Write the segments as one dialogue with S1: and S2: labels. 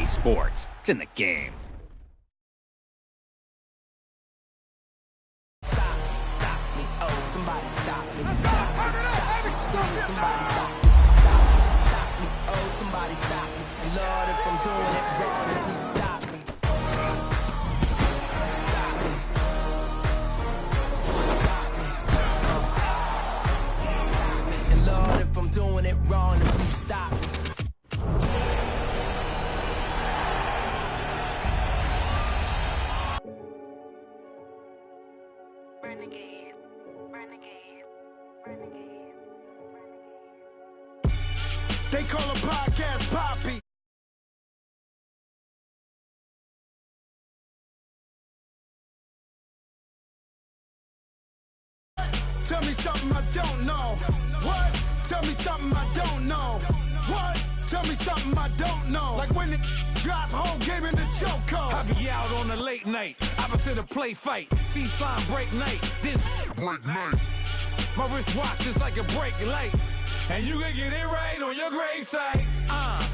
S1: EA Sports. It's in the game.
S2: Stop me, oh, somebody stop me. Stop me, stop me, please, somebody stop me. Stop me, stop me, oh, somebody stop me. Lord, if I'm doing it wrong, then please stop me. Stop me. Stop me. Stop me. And Lord, if I'm doing it wrong, then please stop me.
S3: Renegade, renegade, renegade, renegade.
S4: They call a podcast Poppy. Tell me something I don't know. What? Tell me something I don't know. What? Tell me something I don't know. Like when it drop, whole game in the chokehold.
S5: I be out on a late night, opposite a play fight. See slime break night, this break night. My wristwatch is like a brake light, and you can get it right on your gravesite.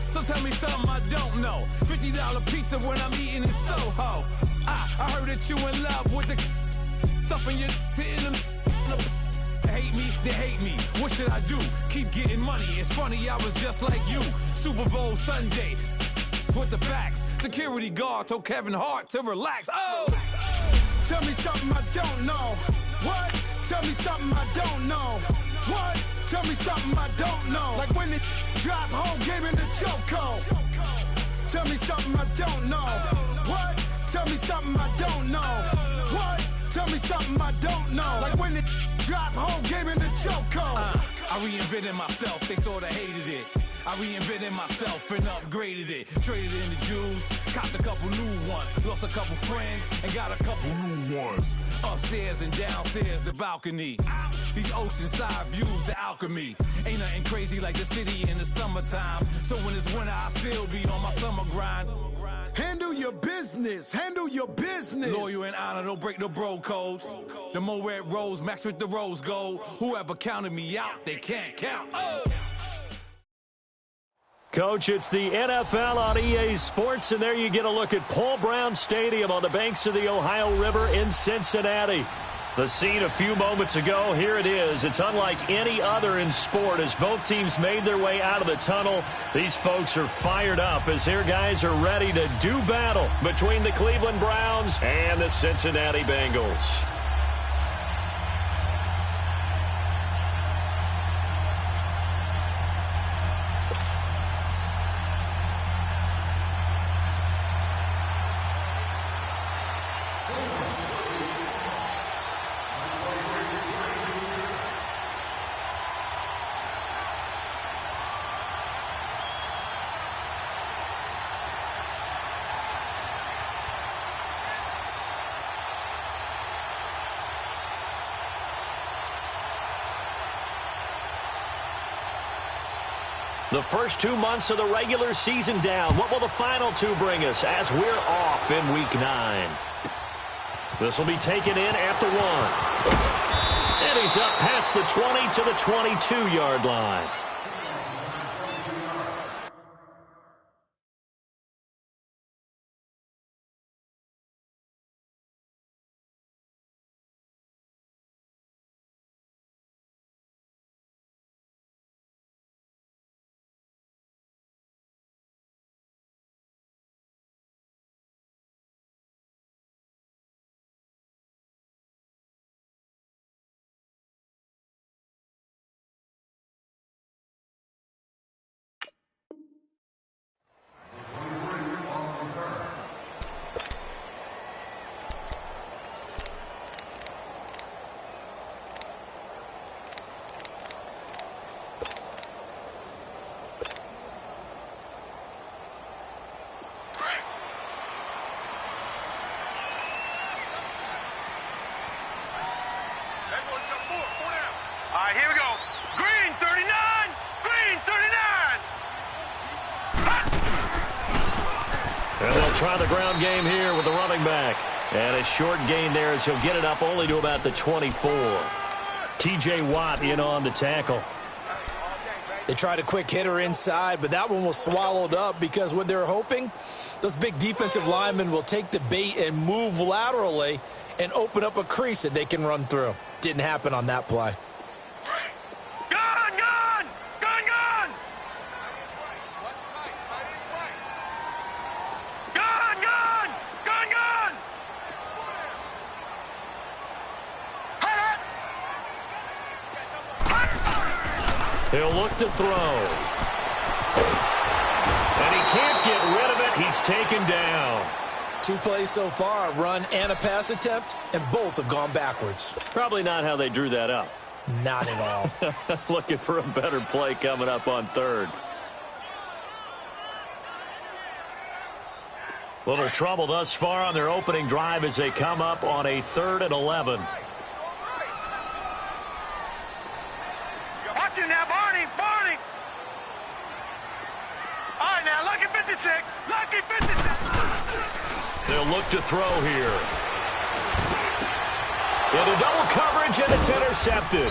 S5: So tell me something I don't know. $50 pizza when I'm eating in Soho. I heard that you in love with the stuff in your hate me, they hate me. What should I do? Keep getting money. It's funny, I was just like you. Super Bowl Sunday with the facts. Security guard told Kevin Hart to relax. Oh!
S4: Tell me something I don't know. What? Tell me something I don't know. What? Tell me something I don't know. Like when it drop, whole game in the chokehold. Tell me something I don't know. What? Tell me something I don't know. What? Tell me something I don't know. Like when it drop, whole game in the chokehold.
S5: I reinvented myself, they sorta hated it. I reinvented myself and upgraded it. Traded in the Jews, copped a couple new ones. Lost a couple friends and got a couple new ones. Upstairs and downstairs, the balcony. These oceanside views, the alchemy. Ain't nothing crazy like the city in the summertime. So when it's winter, I still be on my summer grind.
S4: Handle your business. Handle your business.
S5: Loyal and honor, don't break the bro codes. The more red rose, max with the rose gold. Whoever counted me out, they can't count. Oh!
S6: Coach, it's the NFL on EA Sports, and there you get a look at Paul Brown Stadium on the banks of the Ohio River in Cincinnati. The scene a few moments ago, here it is. It's unlike any other in sport as both teams made their way out of the tunnel. These folks are fired up as their guys are ready to do battle between the Cleveland Browns and the Cincinnati Bengals. The first 2 months of the regular season down. What will the final two bring us as we're off in Week 9? This will be taken in at the 1. And he's up past the 20 to the 22-yard line.
S7: All right, here we go. Green 39! Green 39!
S6: And they'll try the ground game here with the running back. And a short gain there as he'll get it up only to about the 24. T.J. Watt in on the tackle.
S7: All day, baby.
S8: They tried a quick hitter inside, but that one was swallowed up because what they're hoping, those big defensive linemen will take the bait and move laterally and open up a crease that they can run through. Didn't happen on that play.
S7: Gun, gun! Gun, gun! Gun, gun! Gun, gun!
S6: He'll look to throw. And he can't get rid of it. He's taken down.
S8: 2 plays so far, a run and a pass attempt, and both have gone backwards.
S6: Probably not how they drew that up.
S8: Not at all.
S6: Looking for a better play coming up on third. Little trouble thus far on their opening drive as they come up on a 3rd and 11.
S7: Watch it now, Barney! Barney! All right, now, lucky 56. Lucky 56.
S6: They'll look to throw here. Into double coverage, and it's intercepted.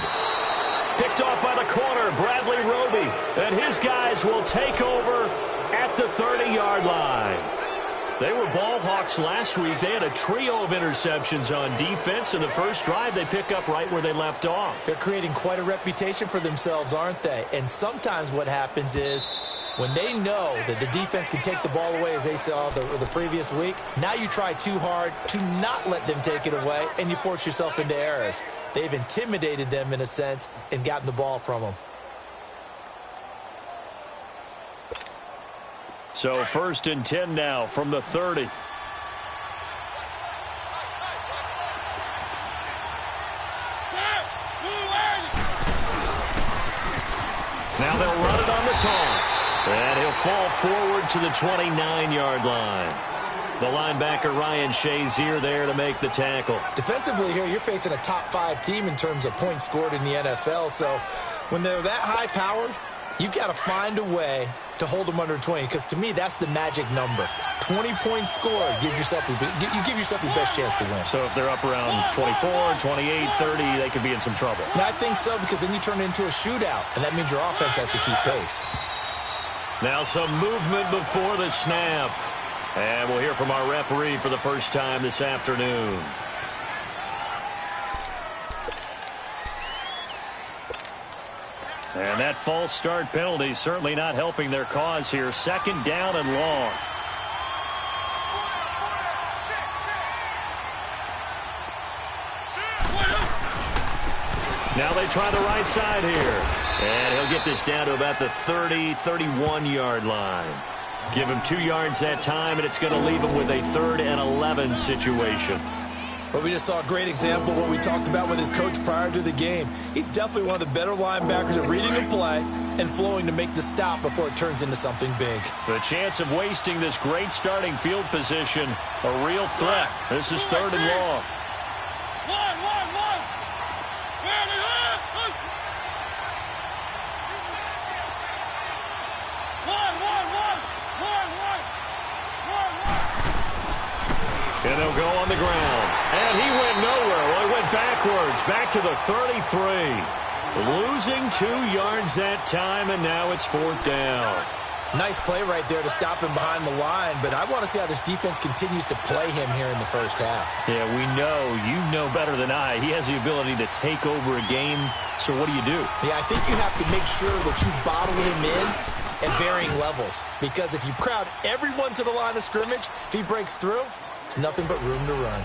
S6: Picked off by the corner, Bradley Roby. And his guys will take over at the 30-yard line. They were ball hawks last week. They had a trio of interceptions on defense. In the first drive, they pick up right where they left off.
S8: They're creating quite a reputation for themselves, aren't they? And sometimes what happens is when they know that the defense can take the ball away, as they saw the previous week, now you try too hard to not let them take it away, and you force yourself into errors. They've intimidated them in a sense and gotten the ball from them.
S6: So 1st and 10 now from the 30. Now they'll run it on the toss. And he'll fall forward to the 29-yard line. The linebacker, Ryan Shazier, there to make the tackle.
S8: Defensively here, you're facing a top 5 team in terms of points scored in the NFL. So when they're that high-powered, you've got to find a way to hold them under 20, because to me, that's the magic number. 20 points scored gives yourself you give yourself your best chance to win.
S6: So if they're up around 24, 28, 30, they could be in some trouble.
S8: I think so, because then you turn it into a shootout, and that means your offense has to keep pace.
S6: Now some movement before the snap. And we'll hear from our referee for the first time this afternoon. And that false start penalty certainly not helping their cause here. 2nd down and long. Now they try the right side here. And he'll get this down to about the 30, 31-yard line. Give him 2 yards that time, and it's going to leave him with a 3rd and 11 situation.
S8: But we just saw a great example of what we talked about with his coach prior to the game. He's definitely one of the better linebackers at reading the play and flowing to make the stop before it turns into something big.
S6: The chance of wasting this great starting field position, a real threat. This is 3rd and long. And they'll go on the ground. And he went nowhere. Well, he went backwards, back to the 33. Losing 2 yards that time, and now it's 4th down.
S8: Nice play right there to stop him behind the line, but I want to see how this defense continues to play him here in the first half.
S6: Yeah, we know. You know better than I. He has the ability to take over a game, so what do you do?
S8: Yeah, I think you have to make sure that you bottle him in at varying levels, because if you crowd everyone to the line of scrimmage, if he breaks through, it's nothing but room to run.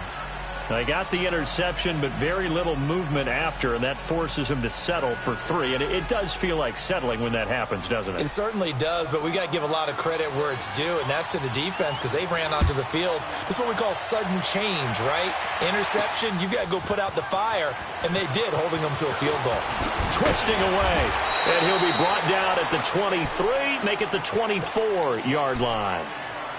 S6: They got the interception, but very little movement after, and that forces him to settle for 3. And it does feel like settling when that happens, doesn't it?
S8: It certainly does, but we got to give a lot of credit where it's due, and that's to the defense, because they ran onto the field. This is what we call sudden change, right? Interception, you got to go put out the fire, and they did, holding them to a field goal.
S6: Twisting away, and he'll be brought down at the 23, make it the 24-yard line.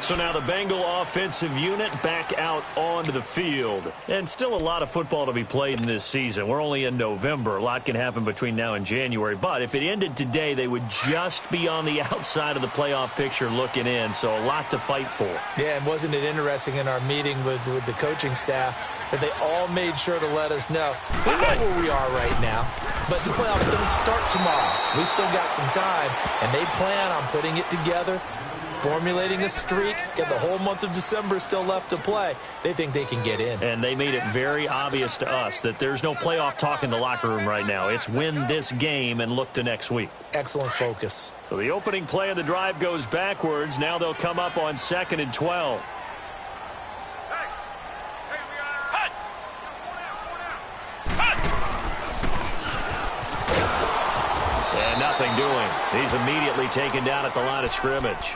S6: So now the Bengal offensive unit back out onto the field. And still a lot of football to be played in this season. We're only in November. A lot can happen between now and January. But if it ended today, they would just be on the outside of the playoff picture looking in. So a lot to fight for.
S8: Yeah, and wasn't it interesting in our meeting with the coaching staff that they all made sure to let us know. We know where we are right now, but the playoffs don't start tomorrow. We still got some time, and they plan on putting it together, formulating a streak, get the whole month of December still left to play. They think they can get in.
S6: And they made it very obvious to us that there's no playoff talk in the locker room right now. It's win this game and look to next week.
S8: Excellent focus.
S6: So the opening play of the drive goes backwards. Now they'll come up on 2nd and 12. And nothing doing. He's immediately taken down at the line of scrimmage.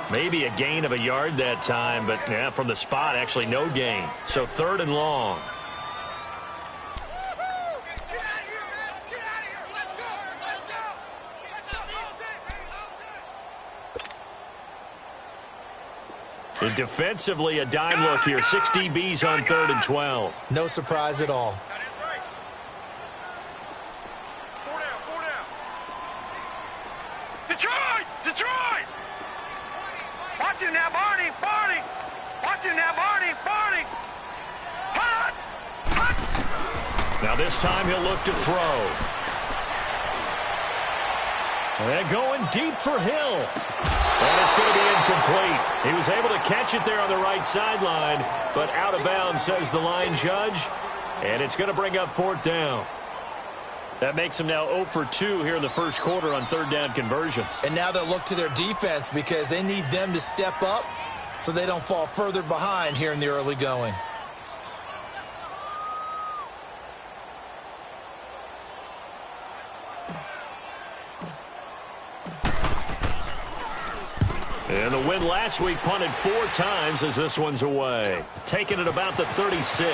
S6: Maybe a gain of a yard that time, but yeah, from the spot, actually no gain. So 3rd and long. And defensively, a dime look here. 6 DBs on 3rd and 12.
S8: No surprise at all.
S7: Detroit! Watch him now, Barney! Watch him now, Barney! Hot!
S6: Now this time he'll look to throw. And going deep for Hill. And it's going to be incomplete. He was able to catch it there on the right sideline, but out of bounds, says the line judge. And it's going to bring up 4th down. That makes them now 0 for 2 here in the first quarter on 3rd down conversions.
S8: And now they'll look to their defense because they need them to step up so they don't fall further behind here in the early going.
S6: And the win last week punted 4 times as this one's away. Taking it about the 36.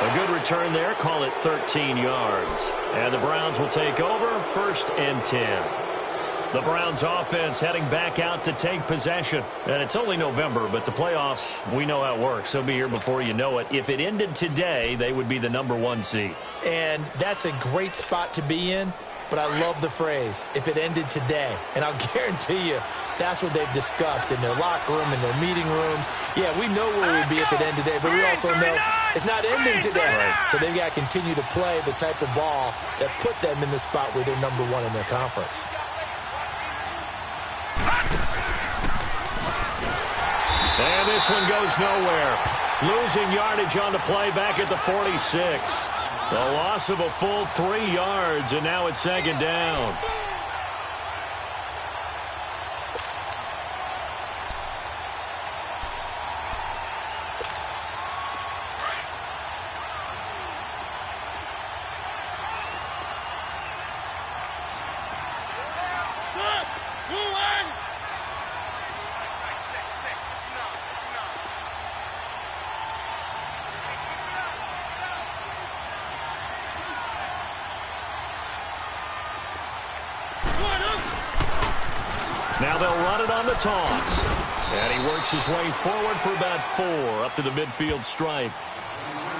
S6: A good return there. Call it 13 yards. And the Browns will take over 1st and 10. The Browns offense heading back out to take possession. And it's only November, but the playoffs, we know how it works. They'll be here before you know it. If it ended today, they would be the #1 seed.
S8: And that's a great spot to be in. But I love the phrase, if it ended today. And I'll guarantee you, that's what they've discussed in their locker room, in their meeting rooms. Yeah, we know where we'd be if it ended today, but we also know it's not ending today.
S6: Right.
S8: So they've got to continue to play the type of ball that put them in the spot where they're #1 in their conference.
S6: And this one goes nowhere. Losing yardage on the play back at the 46. The loss of a full 3 yards, and now it's 2nd down. Now they'll run it on the toss. And he works his way forward for about 4 up to the midfield stripe.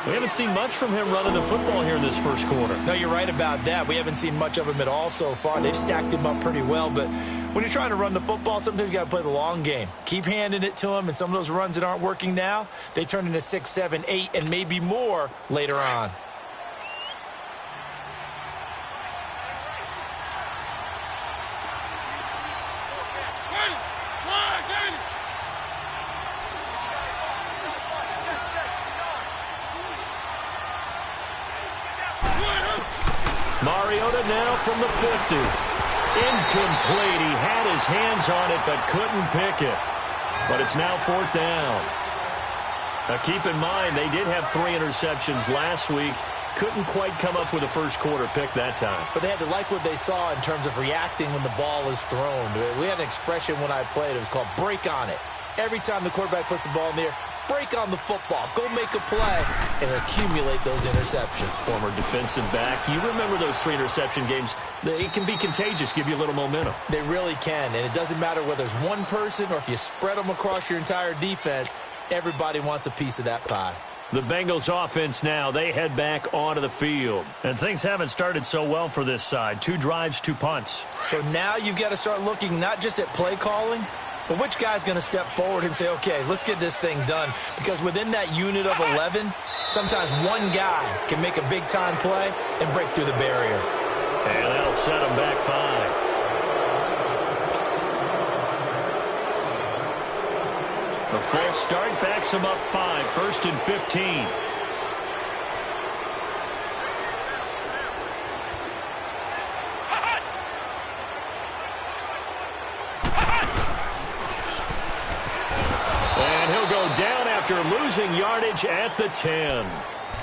S6: We haven't seen much from him running the football here in this first quarter.
S8: No, you're right about that. We haven't seen much of him at all so far. They've stacked him up pretty well, but when you're trying to run the football, sometimes you got to play the long game. Keep handing it to him, and some of those runs that aren't working now, they turn into 6, 7, 8, and maybe more later on.
S6: Mariota now from the 50. Incomplete. He had his hands on it but couldn't pick it. But it's now 4th down. Now keep in mind, they did have 3 interceptions last week. Couldn't quite come up with a first quarter pick that time.
S8: But they had to like what they saw in terms of reacting when the ball is thrown. We had an expression when I played. It was called break on it. Every time the quarterback puts the ball in the air, break on the football, go make a play, and accumulate those interceptions.
S6: Former defensive back. You remember those 3 interception games. It can be contagious, give you a little momentum.
S8: They really can, and it doesn't matter whether it's one person or if you spread them across your entire defense, everybody wants a piece of that pie.
S6: The Bengals offense now, they head back onto the field. And things haven't started so well for this side. 2 drives, 2 punts.
S8: So now you've got to start looking not just at play calling, but which guy's going to step forward and say, okay, let's get this thing done. Because within that unit of 11, sometimes one guy can make a big-time play and break through the barrier.
S6: And that'll set them back 5. The full start backs them up 5, 1st and 15. And he'll go down after losing yardage at the 10.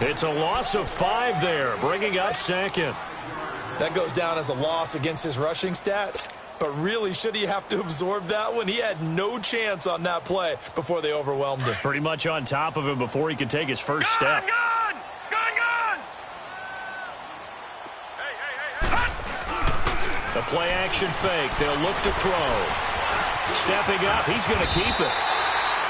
S6: It's a loss of 5 there, bringing up 2nd.
S8: That goes down as a loss against his rushing stats. But really, should he have to absorb that one? He had no chance on that play before they overwhelmed him.
S6: Pretty much on top of him before he could take his first step.
S7: Gun! Hey!
S6: The play action fake. They'll look to throw. Stepping up, he's going to keep it.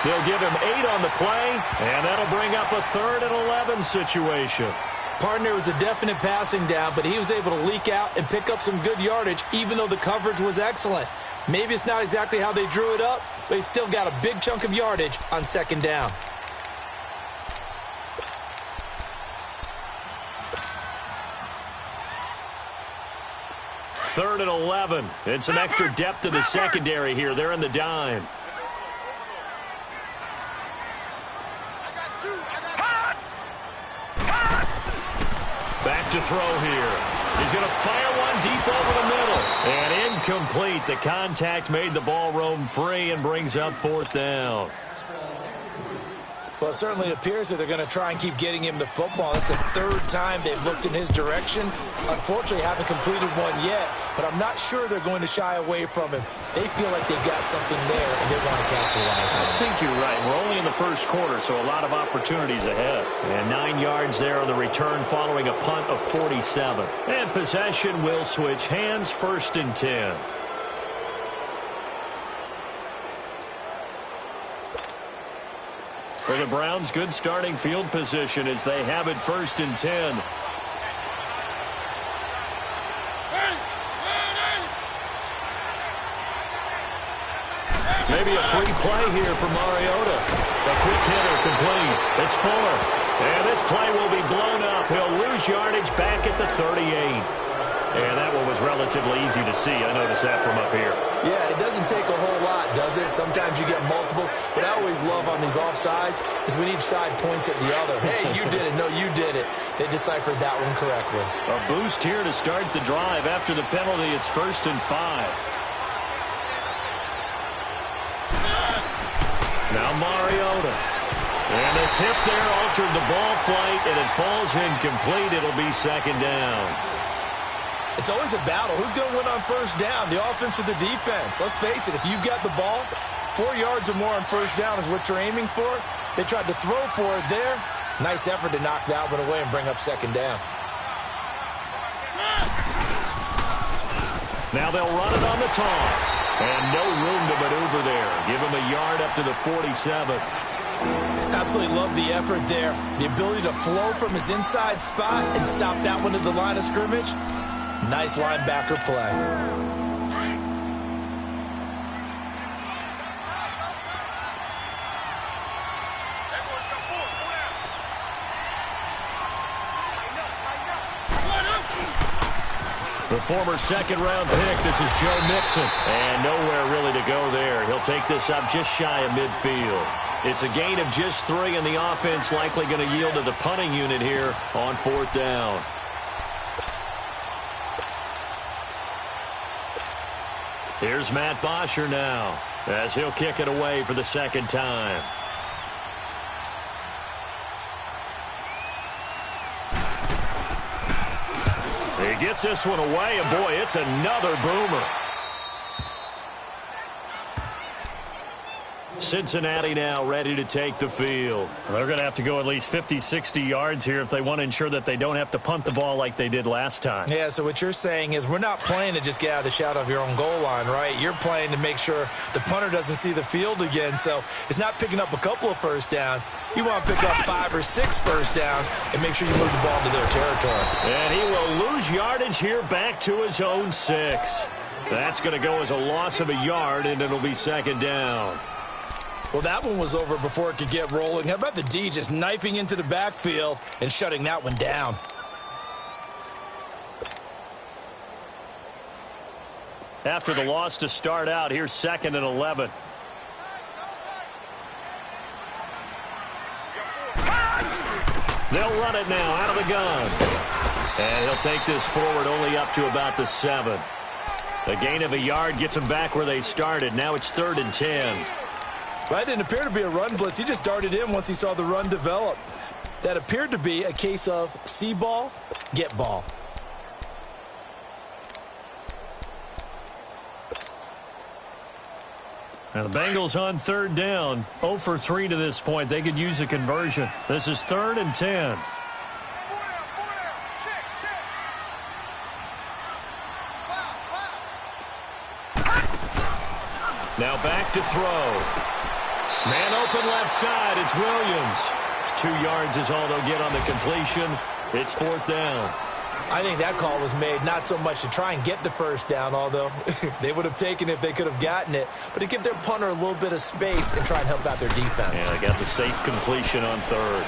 S6: They'll give him 8 on the play, and that'll bring up a 3rd and 11 situation.
S8: Partner was a definite passing down, but he was able to leak out and pick up some good yardage, even though the coverage was excellent. Maybe it's not exactly how they drew it up, but he still got a big chunk of yardage on 2nd down.
S6: Third and 11. And some extra depth to the secondary here. They're in the dime. Back to throw here. He's going to fire one deep over the middle. And incomplete. The contact made the ball roam free and brings up 4th down.
S8: Well, it certainly appears that they're going to try and keep getting him the football. That's the 3rd time they've looked in his direction. Unfortunately, haven't completed one yet, but I'm not sure they're going to shy away from him. They feel like they've got something there, and they want to capitalize on it.
S6: I think you're right. We're only in the first quarter, so a lot of opportunities ahead. And 9 yards there on the return following a punt of 47. And possession will switch hands, 1st and 10. For the Browns, good starting field position as they have it 1st and 10. Maybe a free play here for Mariota. A quick hitter complete. It's Fuller. And this play will be blown up. He'll lose yardage back at the 38. And that one was relatively easy to see. I noticed that from up here.
S8: Yeah, it doesn't take a whole lot, does it? Sometimes you get multiples. What I always love on these offsides is when each side points at the other. Hey, you did it. No, you did it. They deciphered that one correctly.
S6: A boost here to start the drive. After the penalty, it's 1st and 5. Now Mariota. And the tip there altered the ball flight, and it falls incomplete. It'll be 2nd down.
S8: It's always a battle. Who's going to win on 1st down, the offense or the defense? Let's face it, if you've got the ball, 4 yards or more on 1st down is what you're aiming for. They tried to throw for it there. Nice effort to knock that one away and bring up 2nd down.
S6: Now they'll run it on the toss. And no room to maneuver there. Give him a yard up to the 47.
S8: Absolutely love the effort there. The ability to flow from his inside spot and stop that one at the line of scrimmage. Nice linebacker play.
S6: The former 2nd-round pick, this is Joe Mixon. And nowhere really to go there. He'll take this up just shy of midfield. It's a gain of just 3, and the offense likely going to yield to the punting unit here on 4th down. Here's Matt Bosher now as he'll kick it away for the 2nd time. He gets this one away, and boy, it's another boomer. Cincinnati now ready to take the field. They're going to have to go at least 50, 60 yards here if they want to ensure that they don't have to punt the ball like they did last time.
S8: Yeah, so what you're saying is we're not playing to just get out of the shadow of your own goal line, right? You're playing to make sure the punter doesn't see the field again. So it's not picking up a couple of first downs. You want to pick up 5 or 6 first downs and make sure you move the ball into their territory.
S6: And he will lose yardage here back to his own 6. That's going to go as a loss of a yard, and it'll be second down.
S8: Well, that one was over before it could get rolling. How about the D just knifing into the backfield and shutting that one down?
S6: After the loss to start out, here's 2nd and 11. They'll run it now out of the gun. And he'll take this forward only up to about the 7. The gain of a yard gets them back where they started. Now it's 3rd and 10.
S8: That didn't appear to be a run blitz. He just darted in once he saw the run develop. That appeared to be a case of see ball, get ball.
S6: Now the Bengals on 3rd down. 0 for 3 to this point. They could use a conversion. This is 3rd and 10. Now back to throw. Man open left side. It's Williams. 2 yards is all they'll get on the completion. It's 4th down.
S8: I think that call was made not so much to try and get the first down, although they would have taken it if they could have gotten it, but to give their punter a little bit of space and try and help out their defense.
S6: Yeah, they got the safe completion on 3rd.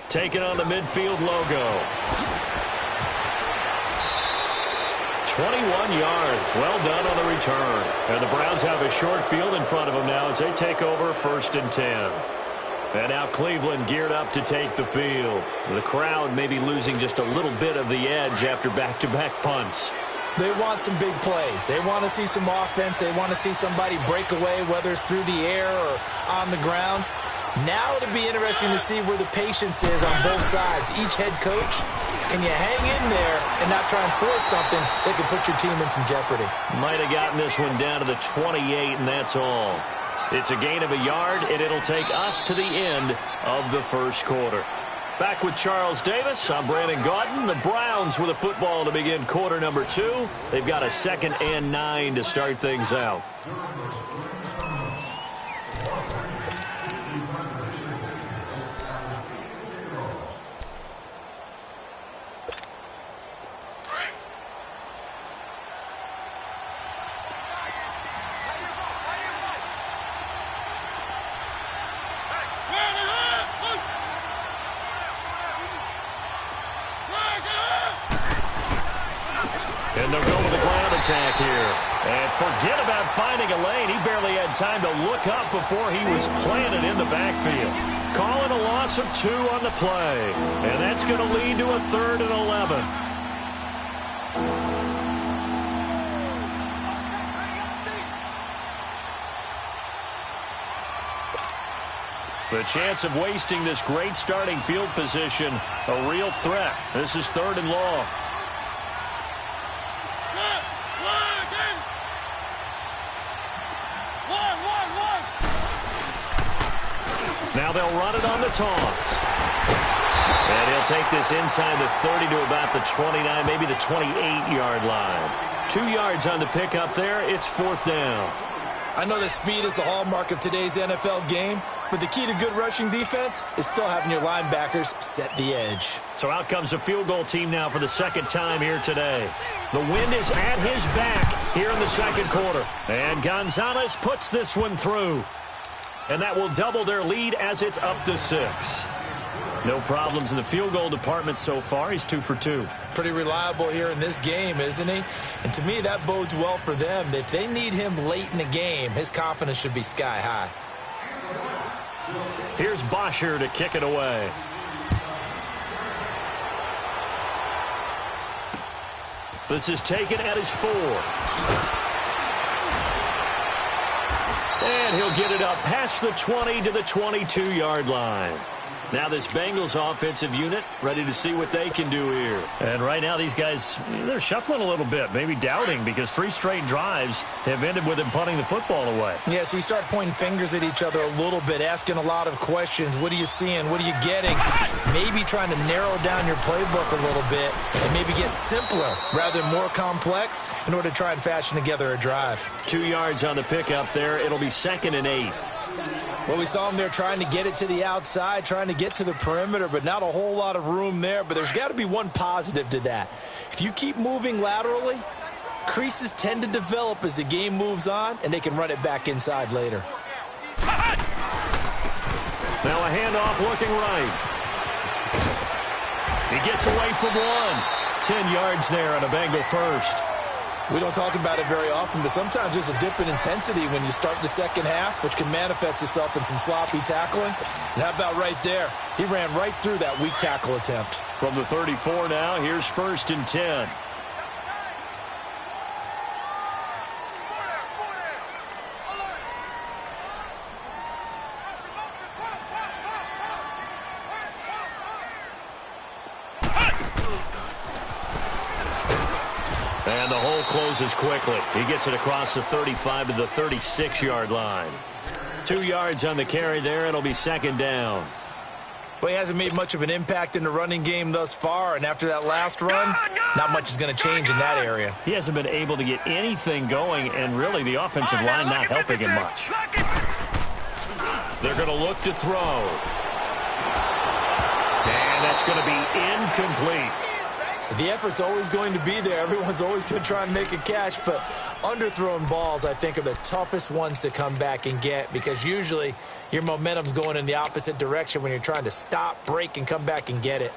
S6: Taking on the midfield logo. 21 yards. Well done on the return. And the Browns have a short field in front of them now as they take over 1st and 10. And now Cleveland geared up to take the field. The crowd may be losing just a little bit of the edge after back-to-back punts.
S8: They want some big plays. They want to see some offense. They want to see somebody break away, whether it's through the air or on the ground. Now it'll be interesting to see where the patience is on both sides. Each head coach, can you hang in there and not try and force something that could put your team in some jeopardy?
S6: Might have gotten this one down to the 28, and that's all. It's a gain of a yard, and it'll take us to the end of the first quarter. Back with Charles Davis, I'm Brandon Gaudin. The Browns with a football to begin quarter number 2. They've got a 2nd and 9 to start things out. And they'll go with the ground attack here. And forget about finding a lane. He barely had time to look up before he was planted in the backfield. Calling a loss of 2 on the play. And that's going to lead to a 3rd and 11. The chance of wasting this great starting field position, a real threat. This is 3rd and long. Now they'll run it on the toss. And he'll take this inside the 30 to about the 29, maybe the 28-yard line. 2 yards on the pickup there. It's 4th down.
S8: I know that speed is the hallmark of today's NFL game, but the key to good rushing defense is still having your linebackers set the edge.
S6: So out comes the field goal team now for the 2nd time here today. The wind is at his back here in the 2nd quarter. And Gonzalez puts this one through. And that will double their lead as it's up to 6. No problems in the field goal department so far. He's 2 for 2.
S8: Pretty reliable here in this game, isn't he? And to me, that bodes well for them. If they need him late in the game, his confidence should be sky high.
S6: Here's Bosher to kick it away. This is taken at his 4. And he'll get it up past the 20 to the 22-yard line. Now this Bengals offensive unit ready to see what they can do here.
S9: And right now these guys, they're shuffling a little bit, maybe doubting, because 3 straight drives have ended with them punting the football away.
S8: Yeah, so you start pointing fingers at each other a little bit, asking a lot of questions. What are you seeing? What are you getting? Maybe trying to narrow down your playbook a little bit and maybe get simpler rather than more complex in order to try and fashion together a drive.
S6: 2 yards on the pickup there. It'll be 2nd and 8.
S8: Well, we saw him there trying to get it to the outside, trying to get to the perimeter, but not a whole lot of room there. But there's got to be one positive to that. If you keep moving laterally, creases tend to develop as the game moves on, and they can run it back inside later.
S6: Now a handoff looking right. He gets away from 1. 10 yards there on a Bengal first.
S8: We don't talk about it very often, but sometimes there's a dip in intensity when you start the second half, which can manifest itself in some sloppy tackling. And how about right there? He ran right through that weak tackle attempt.
S6: From the 34 now, here's 1st and 10. And the hole closes quickly. He gets it across the 35 to the 36-yard line. 2 yards on the carry there. It'll be 2nd down.
S8: Well, he hasn't made much of an impact in the running game thus far, and after that last run, not much is going to change in that area.
S9: He hasn't been able to get anything going, and really the offensive line not helping him much.
S6: They're going to look to throw. And that's going to be incomplete.
S8: The effort's always going to be there. Everyone's always going to try and make a catch, but underthrown balls, I think, are the toughest ones to come back and get because usually your momentum's going in the opposite direction when you're trying to stop, break, and come back and get it.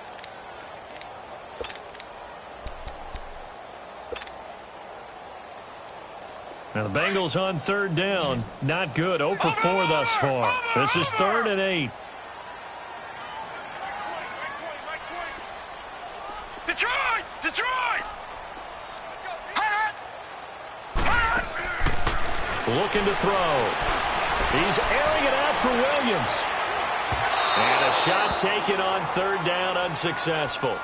S9: Now the Bengals on 3rd down. Not good. 0 for 4 thus far. This is 3rd and 8.
S7: Detroit! Detroit!
S6: Looking to throw. He's airing it out for Williams. And a shot taken on 3rd down, unsuccessful.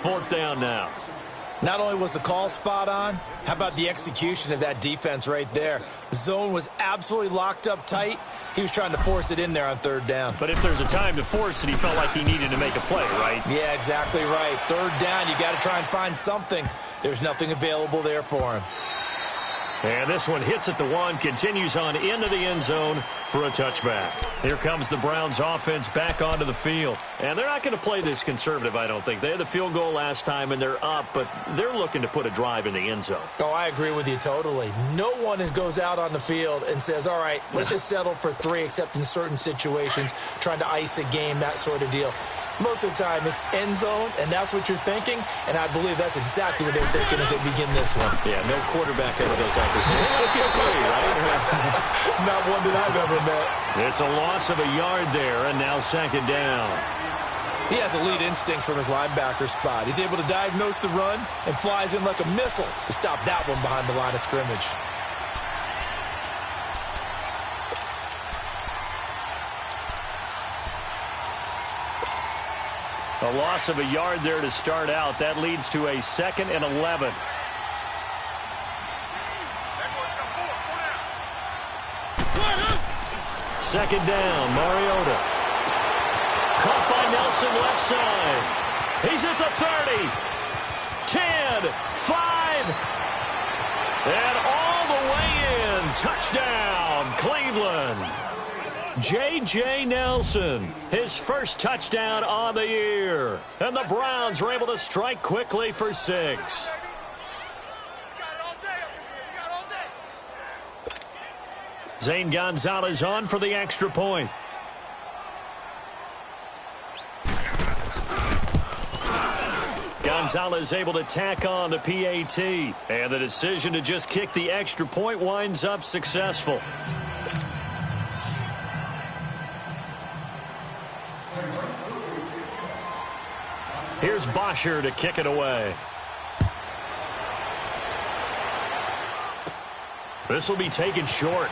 S6: 4th down now.
S8: Not only was the call spot on, how about the execution of that defense right there? The zone was absolutely locked up tight. He was trying to force it in there on 3rd down.
S9: But if there's a time to force it, he felt like he needed to make a play, right?
S8: Yeah, exactly right. 3rd down, you got to try and find something. There's nothing available there for him.
S6: And this one hits at the 1, continues on into the end zone for a touchback.
S9: Here comes the Browns offense back onto the field.
S6: And they're not going to play this conservative, I don't think. They had the field goal last time, and they're up, but they're looking to put a drive in the end zone.
S8: Oh, I agree with you totally. No one goes out on the field and says, all right, let's just settle for 3, except in certain situations, trying to ice a game, that sort of deal. Most of the time, it's end zone, and that's what you're thinking, and I believe that's exactly what they're thinking as they begin this one.
S6: Yeah, no quarterback ever goes out there saying, hey, let's get 3, right?
S8: Not one that I've ever met.
S6: It's a loss of a yard there, and now 2nd down.
S8: He has elite instincts from his linebacker spot. He's able to diagnose the run and flies in like a missile to stop that one behind the line of scrimmage.
S9: A loss of a yard there to start out. That leads to a 2nd and 11.
S6: Second down, Mariota. Caught by Nelson left side. He's at the 30. 10, 5. And all the way in. Touchdown, Cleveland. J.J. Nelson, his first touchdown on the year. And the Browns are able to strike quickly for 6.
S9: Zane Gonzalez on for the extra point. Gonzalez able to tack on the PAT. And the decision to just kick the extra point winds up successful. Here's Bosher to kick it away. This will be taken short.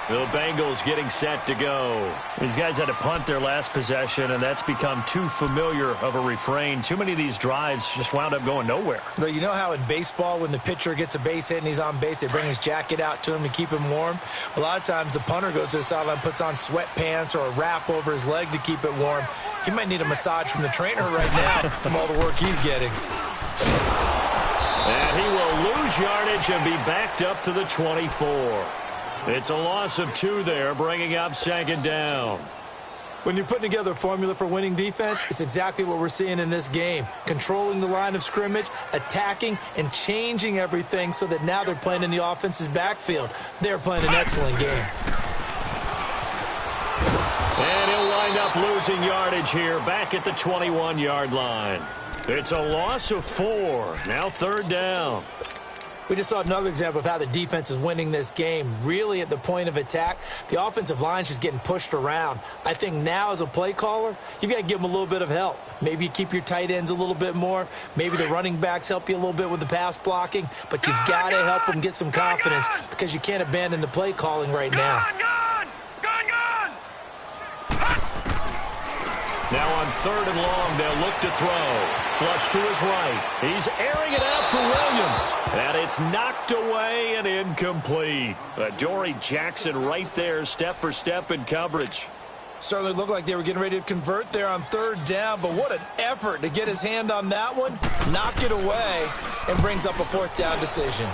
S6: The Bengals getting set to go.
S9: These guys had to punt their last possession, and that's become too familiar of a refrain. Too many of these drives just wound up going nowhere.
S8: But you know how in baseball, when the pitcher gets a base hit and he's on base, they bring his jacket out to him to keep him warm? A lot of times the punter goes to the sideline, puts on sweatpants or a wrap over his leg to keep it warm. He might need a massage from the trainer right now from all the work he's getting.
S6: And he will lose yardage and be backed up to the 24. It's a loss of 2 there, bringing up second down.
S8: When you're putting together a formula for winning defense, it's exactly what we're seeing in this game. Controlling the line of scrimmage, attacking, and changing everything so that now they're playing in the offense's backfield. They're playing an excellent game.
S6: And he'll wind up losing yardage here, back at the 21-yard line. It's a loss of 4. Now third down.
S8: We just saw another example of how the defense is winning this game. Really at the point of attack, the offensive line's just getting pushed around. I think now as a play caller, you've got to give them a little bit of help. Maybe you keep your tight ends a little bit more. Maybe the running backs help you a little bit with the pass blocking. But you've got to help them get some confidence because you can't abandon the play calling right now.
S6: Now on third and long, they'll look to throw. Flush to his right. He's airing it out for Williams. And it's knocked away and incomplete. Dory Jackson right there, step for step in coverage.
S8: Certainly looked like they were getting ready to convert there on third down, but what an effort to get his hand on that one, knock it away, and brings up a fourth down decision.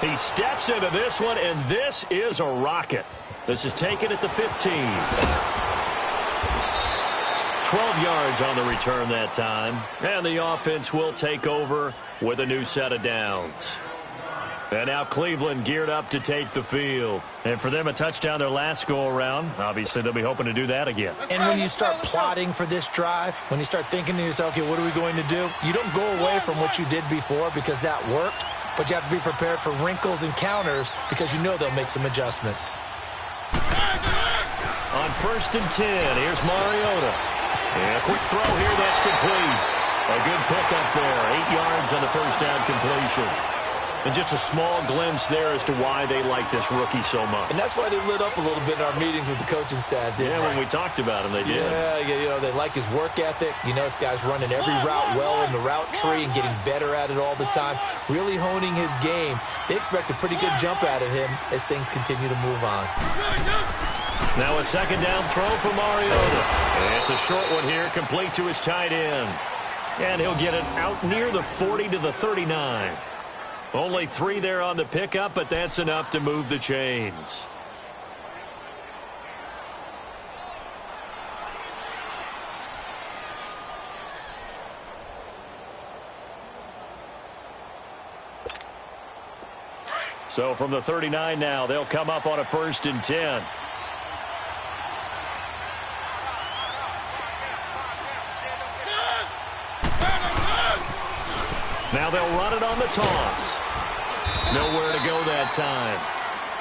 S6: He steps into this one, and this is a rocket. This is taken at the 15. 12 yards on the return that time. And the offense will take over with a new set of downs. And now Cleveland geared up to take the field.
S9: And for them, a touchdown their last go-around. Obviously, they'll be hoping to do that again.
S8: And when you start plotting for this drive, when you start thinking to yourself, okay, what are we going to do? You don't go away from what you did before because that worked, but you have to be prepared for wrinkles and counters because you know they'll make some adjustments.
S6: On first and 10, here's Mariota. And a quick throw here, that's complete. A good pickup there, 8 yards on the first down completion. And just a small glimpse there as to why they like this rookie so much.
S8: And that's why they lit up a little bit in our meetings with the coaching staff, didn't they?
S6: When we talked about him, they did.
S8: Yeah, you know, they like his work ethic. You know, this guy's running every route well in the route tree and getting better at it all the time, really honing his game. They expect a pretty good jump out of him as things continue to move on.
S6: Now a second down throw for Mariota. And it's a short one here, complete to his tight end. And he'll get it out near the 40 to the 39. Only 3 there on the pickup, but that's enough to move the chains. So from the 39 now, they'll come up on a first and 10. Now they'll run it on the toss. Nowhere to go that time.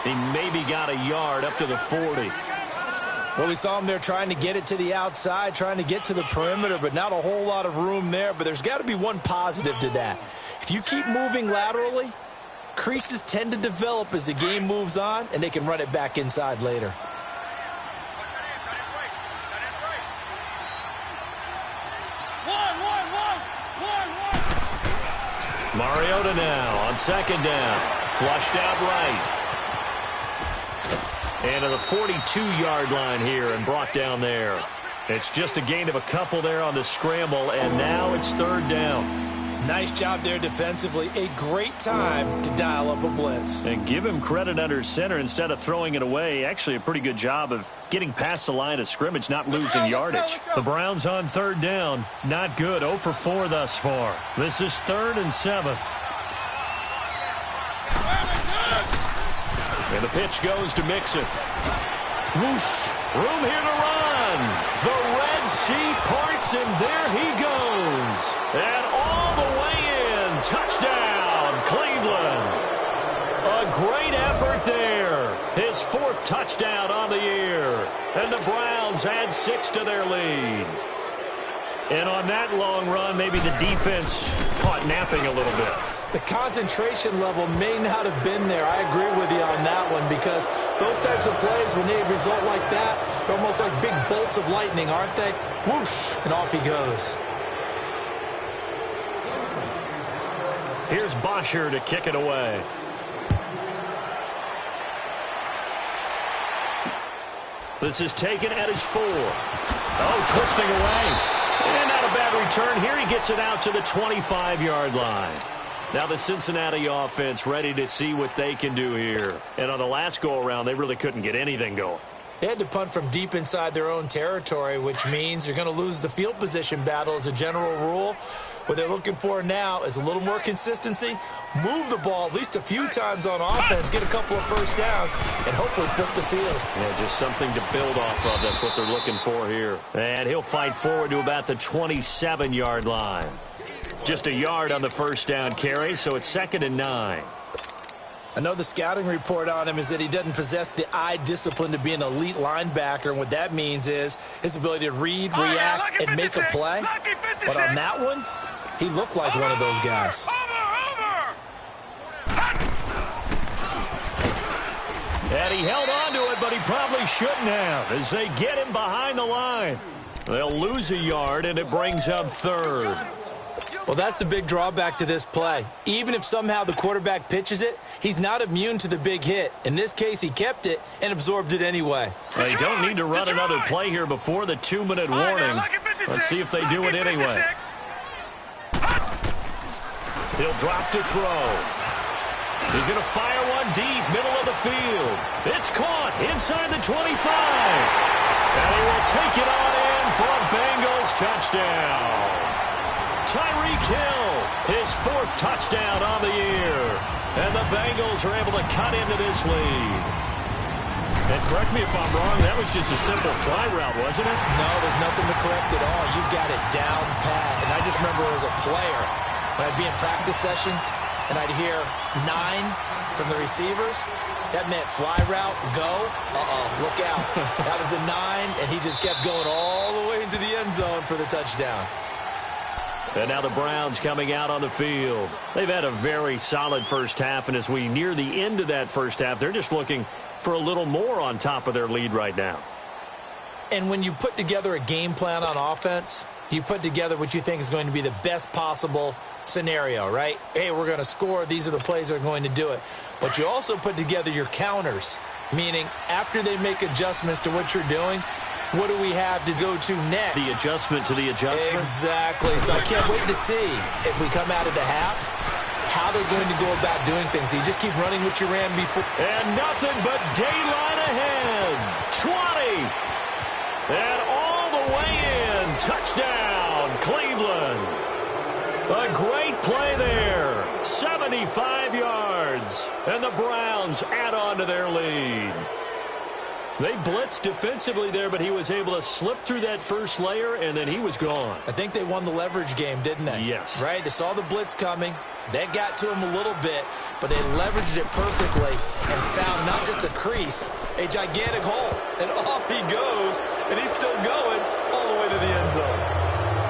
S6: He maybe got a yard up to the 40.
S8: Well, we saw him there trying to get it to the outside, trying to get to the perimeter, but not a whole lot of room there. But there's got to be one positive to that. If you keep moving laterally, creases tend to develop as the game moves on, and they can run it back inside later.
S6: Mariota now on second down. Flushed out right. And to the 42-yard line here and brought down there. It's just a gain of a couple there on the scramble, and now it's third down.
S8: Nice job there defensively. A great time to dial up a blitz.
S9: And give him credit under center instead of throwing it away. Actually a pretty good job of getting past the line of scrimmage, not losing yardage. The Browns on third down. Not good. 0 for 4 thus far. This is 3rd and 7.
S6: And the pitch goes to Mixon. Whoosh. Room here to run. The Red Sea parts, and there he goes. And all the way in. Touchdown, Cleveland. A great effort there. His 4th touchdown on the year. And the Browns add 6 to their lead. And on that long run, maybe the defense caught napping a little bit.
S8: The concentration level may not have been there. I agree with you on that one because Those types of plays, when they result like that, they're almost like big bolts of lightning, aren't they? Whoosh, and off he goes.
S6: Here's Bosher to kick it away. This is taken at his 4. Oh, twisting away. And not a bad return. Here he gets it out to the 25-yard line. Now the Cincinnati offense ready to see what they can do here. And on the last go-around, they really couldn't get anything going.
S8: They had to punt from deep inside their own territory, which means you're going to lose the field position battle as a general rule. What they're looking for now is a little more consistency, move the ball at least a few times on offense, get a couple of first downs, and hopefully flip the field.
S6: Yeah, just something to build off of. That's what they're looking for here. And he'll fight forward to about the 27-yard line. Just a yard on the first down carry, so it's 2nd and 9.
S8: I know the scouting report on him is that he doesn't possess the eye discipline to be an elite linebacker, and what that means is his ability to read, react, and make a play. But on that one, he looked like one of those guys.
S6: And he held on to it, but he probably shouldn't have as they get him behind the line. They'll lose a yard, and it brings up 3rd.
S8: Well, that's the big drawback to this play. Even if somehow the quarterback pitches it, he's not immune to the big hit. In this case, he kept it and absorbed it anyway.
S6: They don't need to run another play here before the 2-minute warning. Let's see if they do it anyway. He'll drop to throw. He's going to fire one deep, middle of the field. It's caught inside the 25. And he will take it on in for a Bengals touchdown. Tyreek Hill, his 4th touchdown on the year. And the Bengals are able to cut into this lead. And correct me if I'm wrong, that was just a simple fly route, wasn't it?
S8: No, there's nothing to correct at all. You've got it down pat. And I just remember as a player, when I'd be in practice sessions and I'd hear 9 from the receivers, that meant fly route, go, look out. That was the 9, and he just kept going all the way into the end zone for the touchdown.
S6: And now the Browns coming out on the field. They've had a very solid first half, and as we near the end of that first half, they're just looking for a little more on top of their lead right now.
S8: And when you put together a game plan on offense, you put together what you think is going to be the best possible scenario, right? Hey, we're going to score. These are the plays that are going to do it. But you also put together your counters, meaning after they make adjustments to what you're doing, what do we have to go to next?
S6: The adjustment to the adjustment?
S8: Exactly. So I can't wait to see if we come out of the half, how they're going to go about doing things. So you just keep running what you ran before.
S6: And nothing but daylight ahead. 20. And all the way in. Touchdown, Cleveland. A great play there. 75 yards. And the Browns add on to their lead. They blitzed defensively there, but he was able to slip through that first layer, and then he was gone.
S8: I think they won the leverage game, didn't they?
S6: Yes.
S8: Right? They saw the blitz coming. They got to him a little bit, but they leveraged it perfectly and found not just a crease, a gigantic hole. And off he goes, and he's still going all the way to the end zone.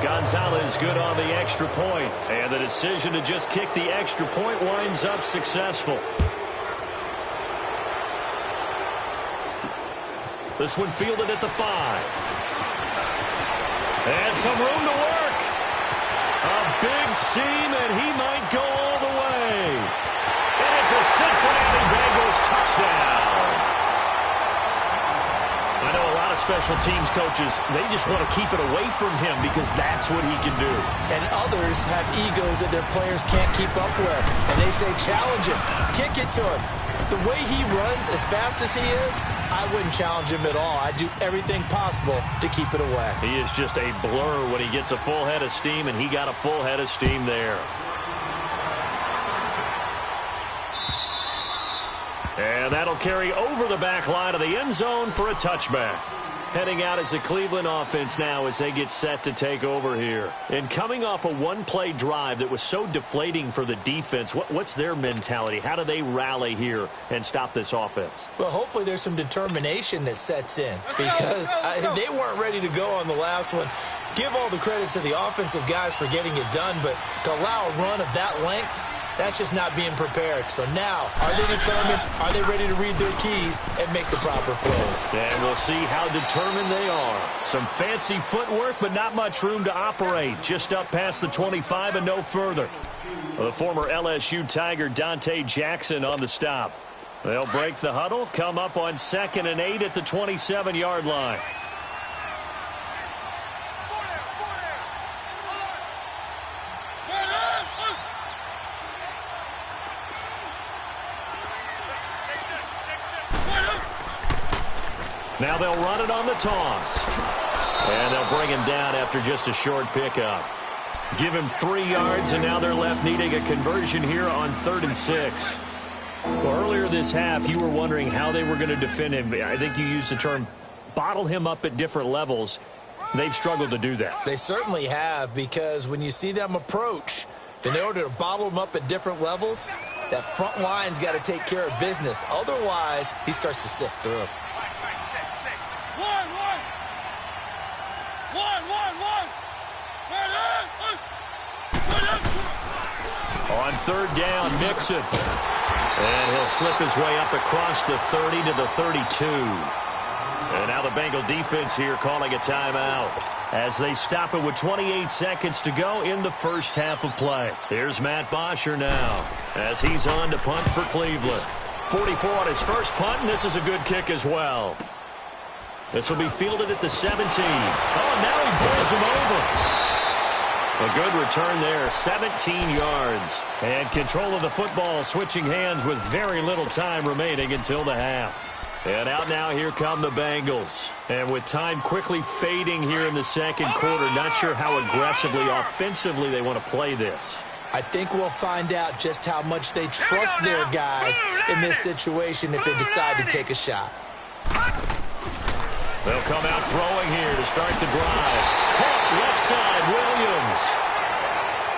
S6: Gonzalez good on the extra point, and the decision to just kick the extra point winds up successful. This one fielded at the 5. And some room to work. A big seam, and he might go all the way. And it's a Cincinnati Bengals touchdown. I know a lot of special teams coaches, they just want to keep it away from him because that's what he can do.
S8: And others have egos that their players can't keep up with. And they say, challenge him, kick it to him. The way he runs as fast as he is, I wouldn't challenge him at all. I'd do everything possible to keep it away.
S6: He is just a blur when he gets a full head of steam, and he got a full head of steam there. And that'll carry over the back line of the end zone for a touchback. Heading out is the Cleveland offense now as they get set to take over here. And coming off a one-play drive that was so deflating for the defense, what's their mentality? How do they rally here and stop this offense?
S8: Well, hopefully there's some determination that sets in because they weren't ready to go on the last one. Give all the credit to the offensive guys for getting it done, but to allow a run of that length, That's just not being prepared. So now, are they determined? Are they ready to read their keys and make the proper plays?
S6: And we'll see how determined they are. Some fancy footwork, but not much room to operate. Just up past the 25 and no further. The former LSU Tiger Dante Jackson on the stop. They'll break the huddle, come up on 2nd and 8 at the 27-yard line. Now they'll run it on the toss. And they'll bring him down after just a short pickup. Give him 3 yards, and now they're left needing a conversion here on 3rd and 6. Well, earlier this half, you were wondering how they were going to defend him. I think you used the term bottle him up at different levels. They've struggled to do that.
S8: They certainly have, because when you see them approach, in order to bottle him up at different levels, that front line's got to take care of business. Otherwise, he starts to sift through.
S6: On 3rd down, Mixon. And he'll slip his way up across the 30 to the 32. And now the Bengal defense here calling a timeout as they stop it with 28 seconds to go in the first half of play. Here's Matt Bosher now as he's on to punt for Cleveland. 44 on his first punt, and this is a good kick as well. This will be fielded at the 17. Oh, and now he pulls him over. A good return there, 17 yards. And control of the football switching hands with very little time remaining until the half. And out now, here come the Bengals. And with time quickly fading here in the second quarter, not sure how aggressively, offensively they want to play this.
S8: I think we'll find out just how much they trust their guys in this situation if they decide to take a shot.
S6: They'll come out throwing here to start the drive. Caught left side, Williams.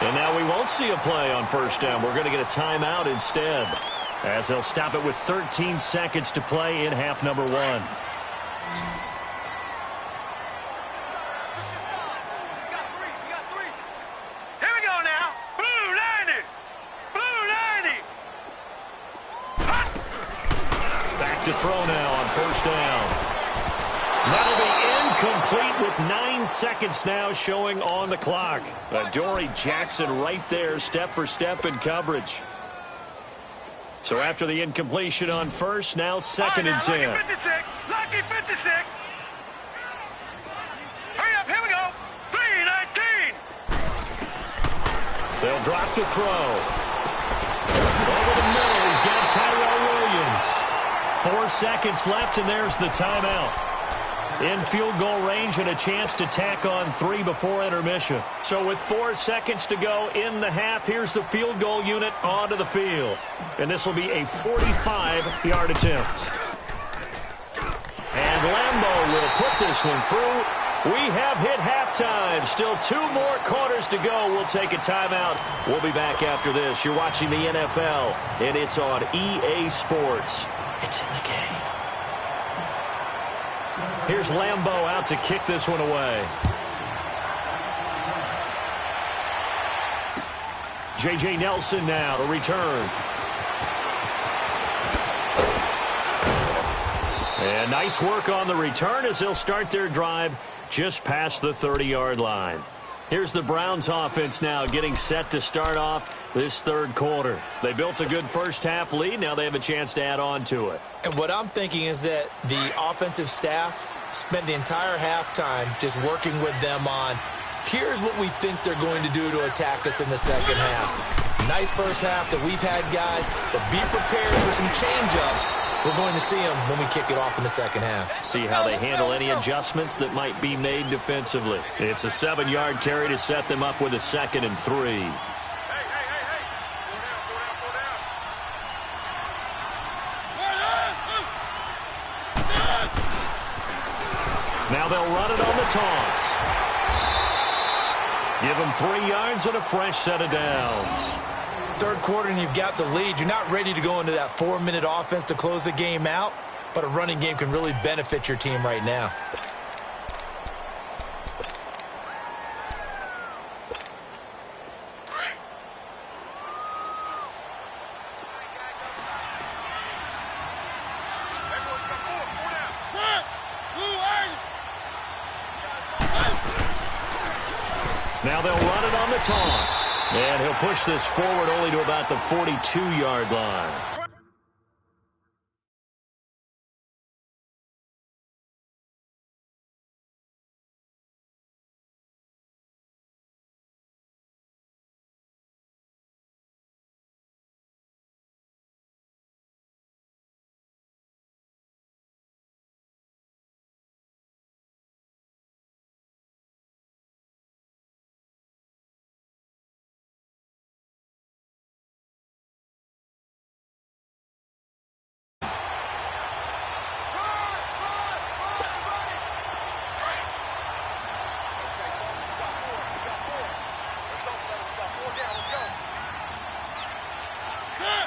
S6: And now we won't see a play on 1st down. We're going to get a timeout instead, as they'll stop it with 13 seconds to play in half number 1.
S7: Here we go now. Blue 90. Blue 90.
S6: Back to throw now on 1st down. That'll be incomplete with 9 seconds now showing on the clock. Dory Jackson right there, step for step in coverage. So after the incompletion on 1st, now 2nd and 10.
S7: Lucky 56. Lucky 56. Hurry up. Here we go. 319.
S6: They'll drop to throw. Over the middle, he's got Tyrell Williams. 4 seconds left, and there's the timeout. In field goal range and a chance to tack on 3 before intermission. So with 4 seconds to go in the half, here's the field goal unit onto the field. And this will be a 45-yard attempt. And Lambeau will put this one through. We have hit halftime. Still 2 more quarters to go. We'll take a timeout. We'll be back after this. You're watching the NFL, and it's on EA Sports. It's in the game. Here's Lambeau out to kick this one away. J.J. Nelson now to return. And nice work on the return as they'll start their drive just past the 30-yard line. Here's the Browns offense now getting set to start off this 3rd quarter. They built a good first half lead. Now they have a chance to add on to it.
S8: And what I'm thinking is that the offensive staff spent the entire halftime just working with them on, here's what we think they're going to do to attack us in the second half. Nice first half that we've had, guys, but be prepared for some change-ups. We're going to see them when we kick it off in the second half.
S6: See how they handle any adjustments that might be made defensively. It's a 7-yard carry to set them up with a 2nd and 3. Now they'll run it on the toss. Give them 3 yards and a fresh set of downs.
S8: 3rd quarter and you've got the lead. You're not ready to go into that 4-minute offense to close the game out, but a running game can really benefit your team right now.
S6: Now they'll run it on the toss. And he'll push this forward only to about the 42-yard line.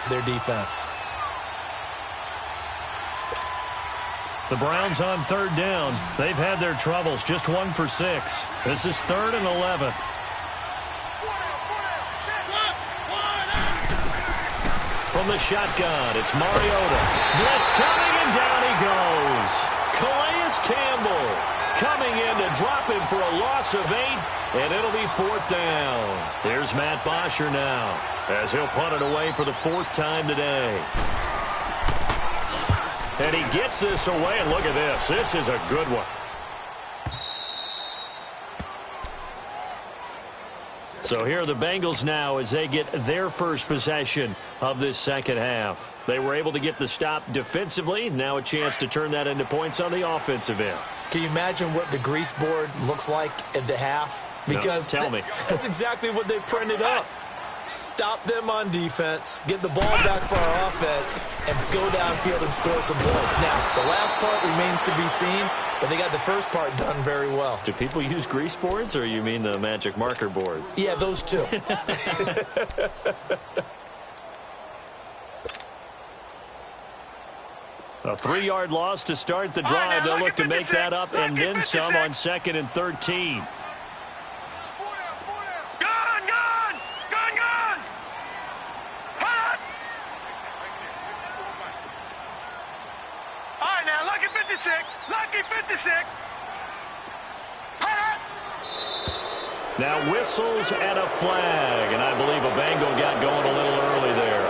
S8: Their defense.
S6: The Browns on third down. They've had their troubles. Just 1 for 6. This is 3rd and 11. From the shotgun, it's Mariota. Blitz coming, and down he goes. Calais Campbell coming in to drop him for a loss of 8, and it'll be 4th down. Here's Matt Bosher now, as he'll punt it away for the 4th time today. And he gets this away, and look at this. This is a good one. So here are the Bengals now as they get their first possession of this second half. They were able to get the stop defensively. Now a chance to turn that into points on the offensive end.
S8: Can you imagine what the grease board looks like at the half? Because
S6: no, tell me.
S8: That's exactly what they printed up. Stop them on defense, get the ball back for our offense, and go downfield and score some points. Now, the last part remains to be seen, but they got the first part done very well.
S6: Do people use grease boards, or you mean the magic marker boards?
S8: Yeah, those two.
S6: A 3-yard loss to start the drive. They'll look to make that up and then some on 2nd and 13.
S7: Lucky 56.
S6: Now whistles and a flag, and I believe a Bengal got going a little early there.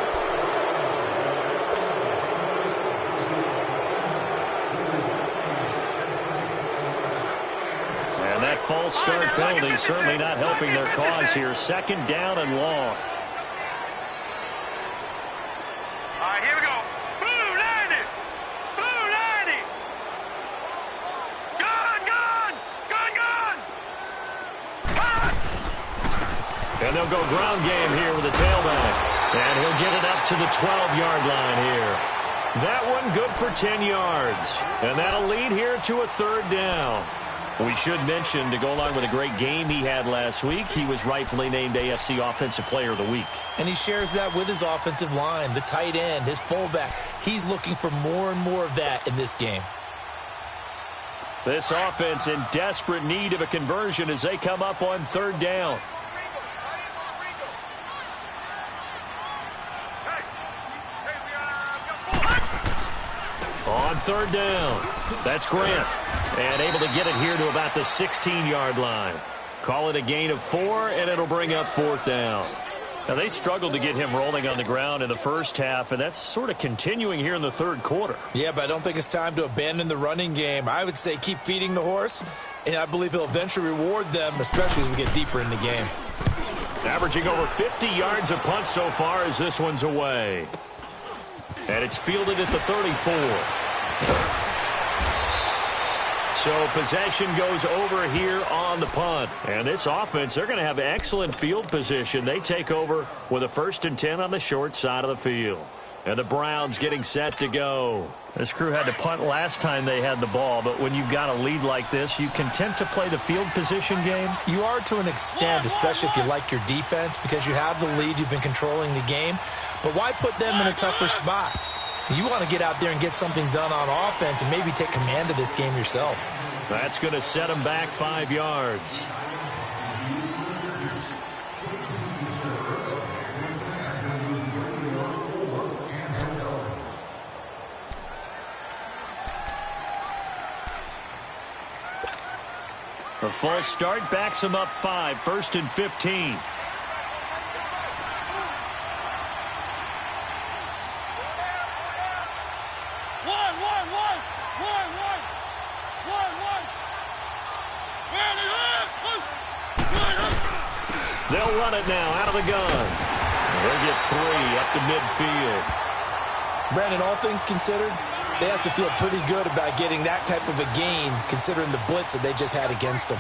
S6: And that false start penalty certainly not helping their cause here. 2nd down and long.
S7: All right, here we go. Blue 90. Blue 90.
S6: And they'll go ground game here with the tailback. And he'll get it up to the 12-yard line here. That one good for 10 yards. And that'll lead here to a 3rd down. We should mention, to go along with a great game he had last week, he was rightfully named AFC Offensive Player of the Week.
S8: And he shares that with his offensive line, the tight end, his fullback. He's looking for more and more of that in this game.
S6: This offense in desperate need of a conversion as they come up on 3rd down. On 3rd down, that's Grant. And able to get it here to about the 16-yard line. Call it a gain of 4, and it'll bring up 4th down. Now, they struggled to get him rolling on the ground in the first half, and that's sort of continuing here in the 3rd quarter.
S8: Yeah, but I don't think it's time to abandon the running game. I would say keep feeding the horse, and I believe he'll eventually reward them, especially as we get deeper in the game.
S6: Averaging over 50 yards a punt so far as this one's away. And it's fielded at the 34. So possession goes over here on the punt. And this offense, they're going to have excellent field position. They take over with a 1st and 10 on the short side of the field. And the Browns getting set to go. This crew had to punt last time they had the ball, but when you've got a lead like this, you content to play the field position game?
S8: You are to an extent, especially if you like your defense, because you have the lead, you've been controlling the game. But why put them in a tougher spot? You want to get out there and get something done on offense and maybe take command of this game yourself.
S6: That's going to set them back 5 yards. A false start backs him up 5, 1st and 15. They'll run it now out of the gun. They'll get 3 up to midfield.
S8: Brandon, all things considered, they have to feel pretty good about getting that type of a gain, considering the blitz that they just had against them.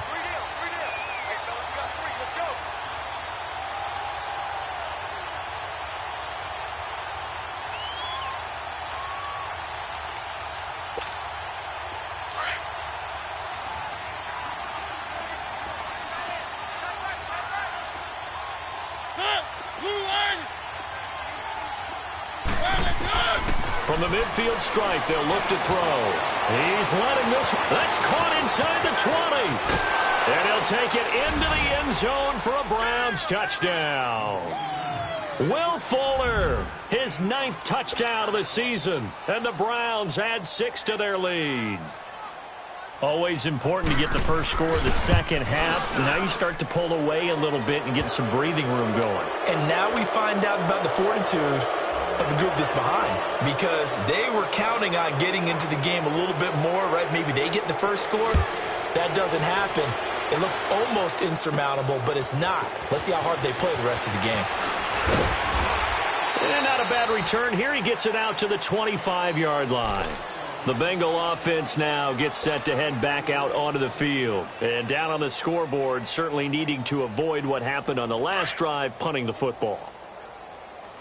S6: From the midfield stripe, they'll look to throw. He's letting this. That's caught inside the 20. And he'll take it into the end zone for a Browns touchdown. Will Fuller, his 9th touchdown of the season. And the Browns add 6 to their lead. Always important to get the first score of the second half. Now you start to pull away a little bit and get some breathing room going.
S8: And now we find out about the fortitude of the group that's behind, because they were counting on getting into the game a little bit more, right? Maybe they get the first score. That doesn't happen. It looks almost insurmountable, but it's not. Let's see how hard they play the rest of the game.
S6: And not a bad return here. He gets it out to the 25-yard line. The Bengal offense now gets set to head back out onto the field. And down on the scoreboard, certainly needing to avoid what happened on the last drive, punting the football.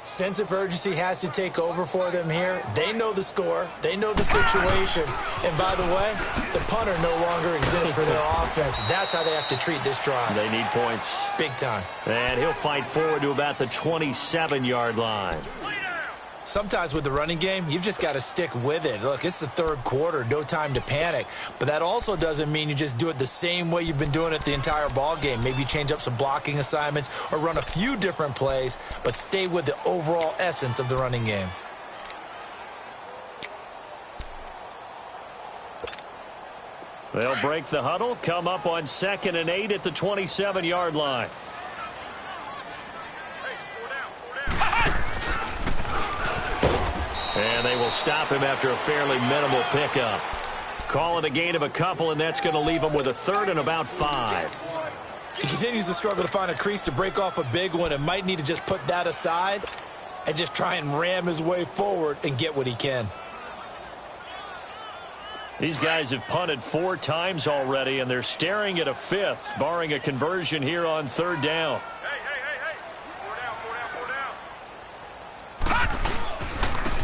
S8: Sense of urgency has to take over for them here. They know the score. They know the situation. And by the way, the punter no longer exists for their offense. That's how they have to treat this drive.
S6: They need points.
S8: Big time.
S6: And he'll fight forward to about the 27-yard line.
S8: Sometimes with the running game, you've just got to stick with it. Look, it's the third quarter, no time to panic. But that also doesn't mean you just do it the same way you've been doing it the entire ball game. Maybe change up some blocking assignments or run a few different plays, but stay with the overall essence of the running game.
S6: They'll break the huddle, come up on 2nd and 8 at the 27-yard line. And they will stop him after a fairly minimal pickup. Call it a gain of a couple, and that's going to leave him with a 3rd and about 5.
S8: He continues to struggle to find a crease to break off a big one and might need to just put that aside and just try and ram his way forward and get what he can.
S6: These guys have punted 4 times already, and they're staring at a 5th, barring a conversion here on 3rd down.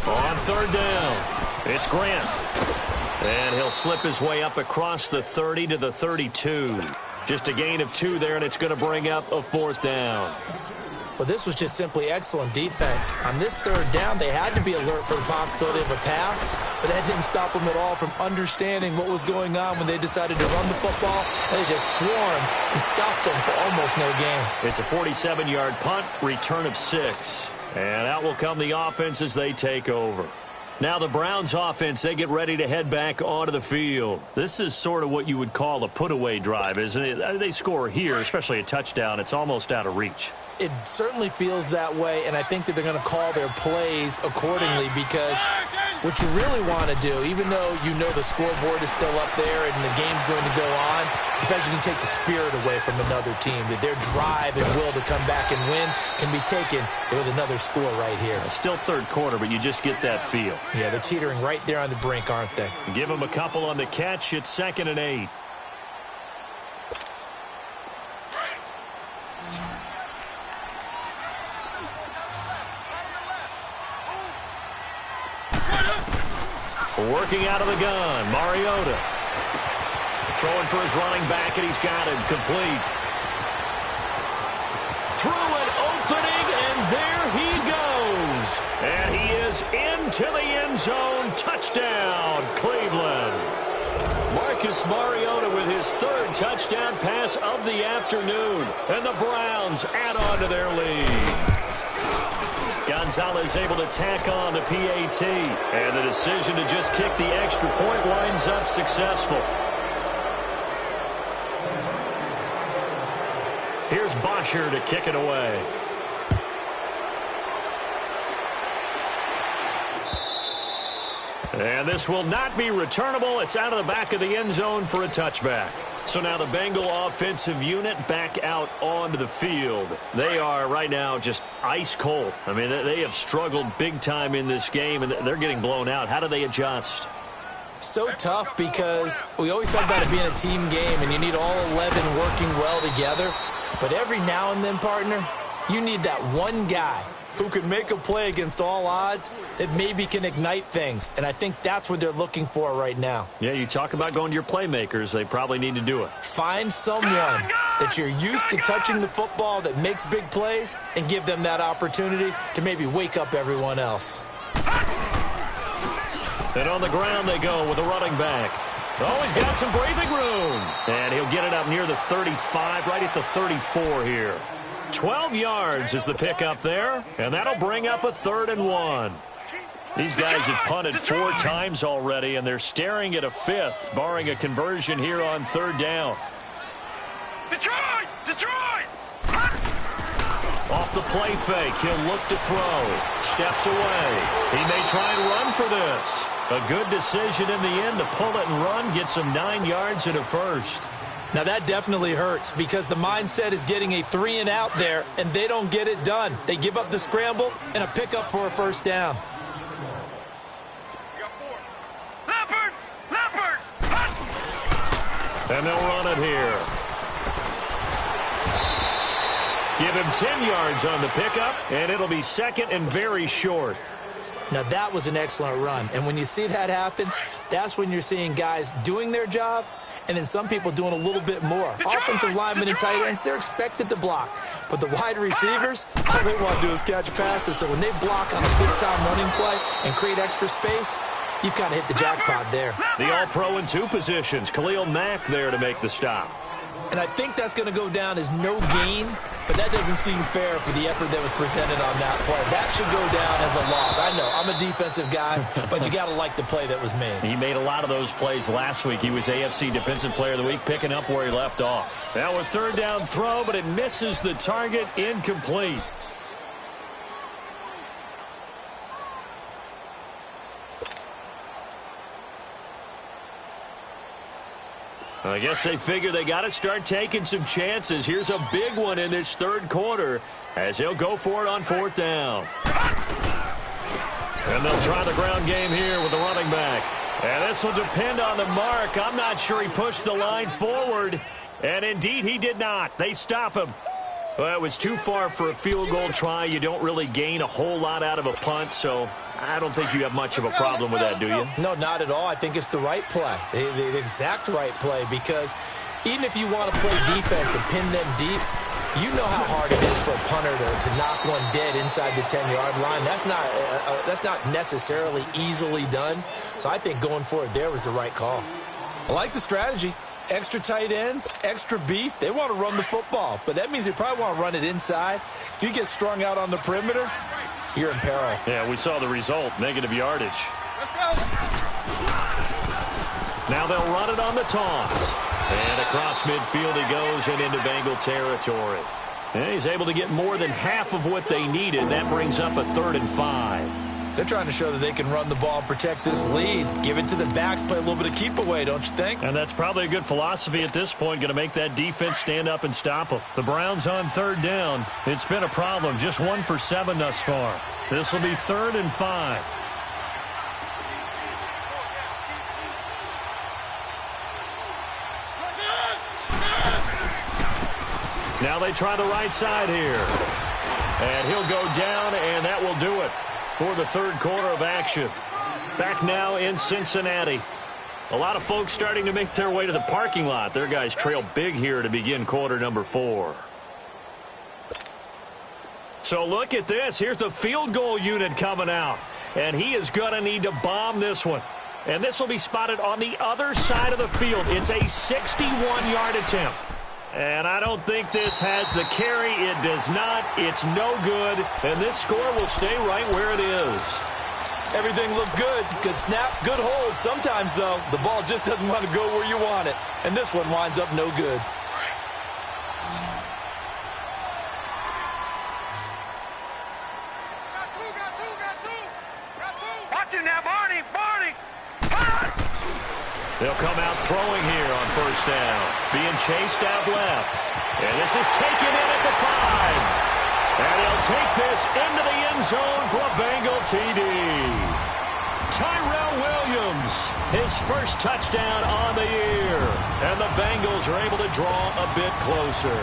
S6: On 3rd down, it's Grant. And he'll slip his way up across the 30 to the 32. Just a gain of 2 there, and it's going to bring up a 4th down.
S8: Well, this was just simply excellent defense. On this 3rd down, they had to be alert for the possibility of a pass, but that didn't stop them at all from understanding what was going on when they decided to run the football, and they just swarmed and stopped them for almost no gain.
S6: It's a 47-yard punt, return of 6. And out will come the offense as they take over. Now the Browns offense, they get ready to head back onto the field. This is sort of what you would call a put-away drive, isn't it? They score here, especially a touchdown. It's almost out of reach.
S8: It certainly feels that way, and I think that they're going to call their plays accordingly, because what you really want to do, even though you know the scoreboard is still up there and the game's going to go on, in fact, you can take the spirit away from another team, that their drive and will to come back and win can be taken with another score right here.
S6: Still 3rd quarter, but you just get that feel.
S8: Yeah, they're teetering right there on the brink, aren't they?
S6: Give them a couple on the catch. It's 2nd and 8. Working out of the gun, Mariota. Throwing for his running back, and he's got him complete. Through an opening, and there he goes. And he is into the end zone. Touchdown, Cleveland. Marcus Mariota with his 3rd touchdown pass of the afternoon. And the Browns add on to their lead. Gonzalez able to tack on the PAT. And the decision to just kick the extra point winds up successful. pressure to kick it away. And this will not be returnable. It's out of the back of the end zone for a touchback. So now the Bengal offensive unit back out onto the field. They are right now just ice cold. I mean, they have struggled big time in this game, and they're getting blown out. How do they adjust?
S8: So tough because we always talk about it being a team game, and you need all 11 working well together. But every now and then, partner, you need that one guy who can make a play against all odds that maybe can ignite things. And I think that's what they're looking for right now.
S6: Yeah, you talk about going to your playmakers. They probably need to do it.
S8: Find someone that you're used to touching the football that makes big plays and give them that opportunity to maybe wake up everyone else.
S6: And on the ground they go with a running back. Oh, he's got some breathing room. And he'll get it up near the 35, right at the 34 here. 12 yards is the pickup there, and that'll bring up a 3rd and 1. These guys have punted 4 times already, and they're staring at a 5th, barring a conversion here on 3rd down.
S7: Detroit! Detroit!
S6: Off the play fake, he'll look to throw. Steps away. He may try and run for this. A good decision in the end to pull it and run, get some 9 yards and a 1st.
S8: Now, that definitely hurts because the mindset is getting a 3 and out there, and they don't get it done. They give up the scramble and a pickup for a 1st down.
S7: Leopard! Leopard!
S6: And they'll run it here. Give him 10 yards on the pickup, and it'll be 2nd and very short.
S8: Now, that was an excellent run, and when you see that happen, that's when you're seeing guys doing their job, and then some people doing a little bit more. Offensive linemen and tight ends, they're expected to block. But the wide receivers, all they want to do is catch passes. So when they block on a big-time running play and create extra space, you've kind of hit the jackpot there.
S6: The all-pro in 2 positions. Khalil Mack there to make the stop.
S8: And I think that's going to go down as no gain, but that doesn't seem fair for the effort that was presented on that play. That should go down as a loss. I know, I'm a defensive guy, but you got to like the play that was made.
S6: He made a lot of those plays last week. He was AFC Defensive Player of the Week, picking up where he left off. Now a 3rd down throw, but it misses the target, incomplete. I guess they figure they got to start taking some chances. Here's a big one in this 3rd quarter as he'll go for it on 4th down. And they'll try the ground game here with the running back. And this will depend on the mark. I'm not sure he pushed the line forward. And indeed, he did not. They stop him. Well, it was too far for a field goal try. You don't really gain a whole lot out of a punt, so I don't think you have much of a problem with that, do you?
S8: No, not at all. I think it's the right play, the exact right play, because even if you want to play defense and pin them deep, you know how hard it is for a punter to knock one dead inside the 10-yard line. That's not necessarily easily done. So I think going for it there was the right call. I like the strategy. Extra tight ends, extra beef. They want to run the football, but that means they probably want to run it inside. If you get strung out on the perimeter, you're in peril.
S6: Yeah, we saw the result, negative yardage. Now they'll run it on the toss. And across midfield he goes and into Bengal territory. And he's able to get more than half of what they needed. That brings up a 3rd and 5.
S8: They're trying to show that they can run the ball and protect this lead. Give it to the backs, play a little bit of keep away, don't you think?
S6: And that's probably a good philosophy at this point, going to make that defense stand up and stop them. The Browns on 3rd down. It's been a problem, just 1 for 7 thus far. This will be 3rd and 5. Now they try the right side here. And he'll go down, and that will do it for the 3rd quarter of action. Back now in Cincinnati. A lot of folks starting to make their way to the parking lot. Their guys trail big here to begin quarter number 4. So look at this. Here's the field goal unit coming out. And he is going to need to bomb this one. And this will be spotted on the other side of the field. It's a 61-yard attempt. And I don't think this has the carry. It does not. It's no good. And this score will stay right where it is.
S8: Everything looked good. Good snap, good hold. Sometimes, though, the ball just doesn't want to go where you want it. And this one winds up no good.
S7: Watch it now, Barney. Barney. Punch!
S6: They'll come out throwing here on first down. Being chased out left. And this is taken in at the 5. And he'll take this into the end zone for a Bengal TD. Tyrell Williams, his first touchdown on the year. And the Bengals are able to draw a bit closer.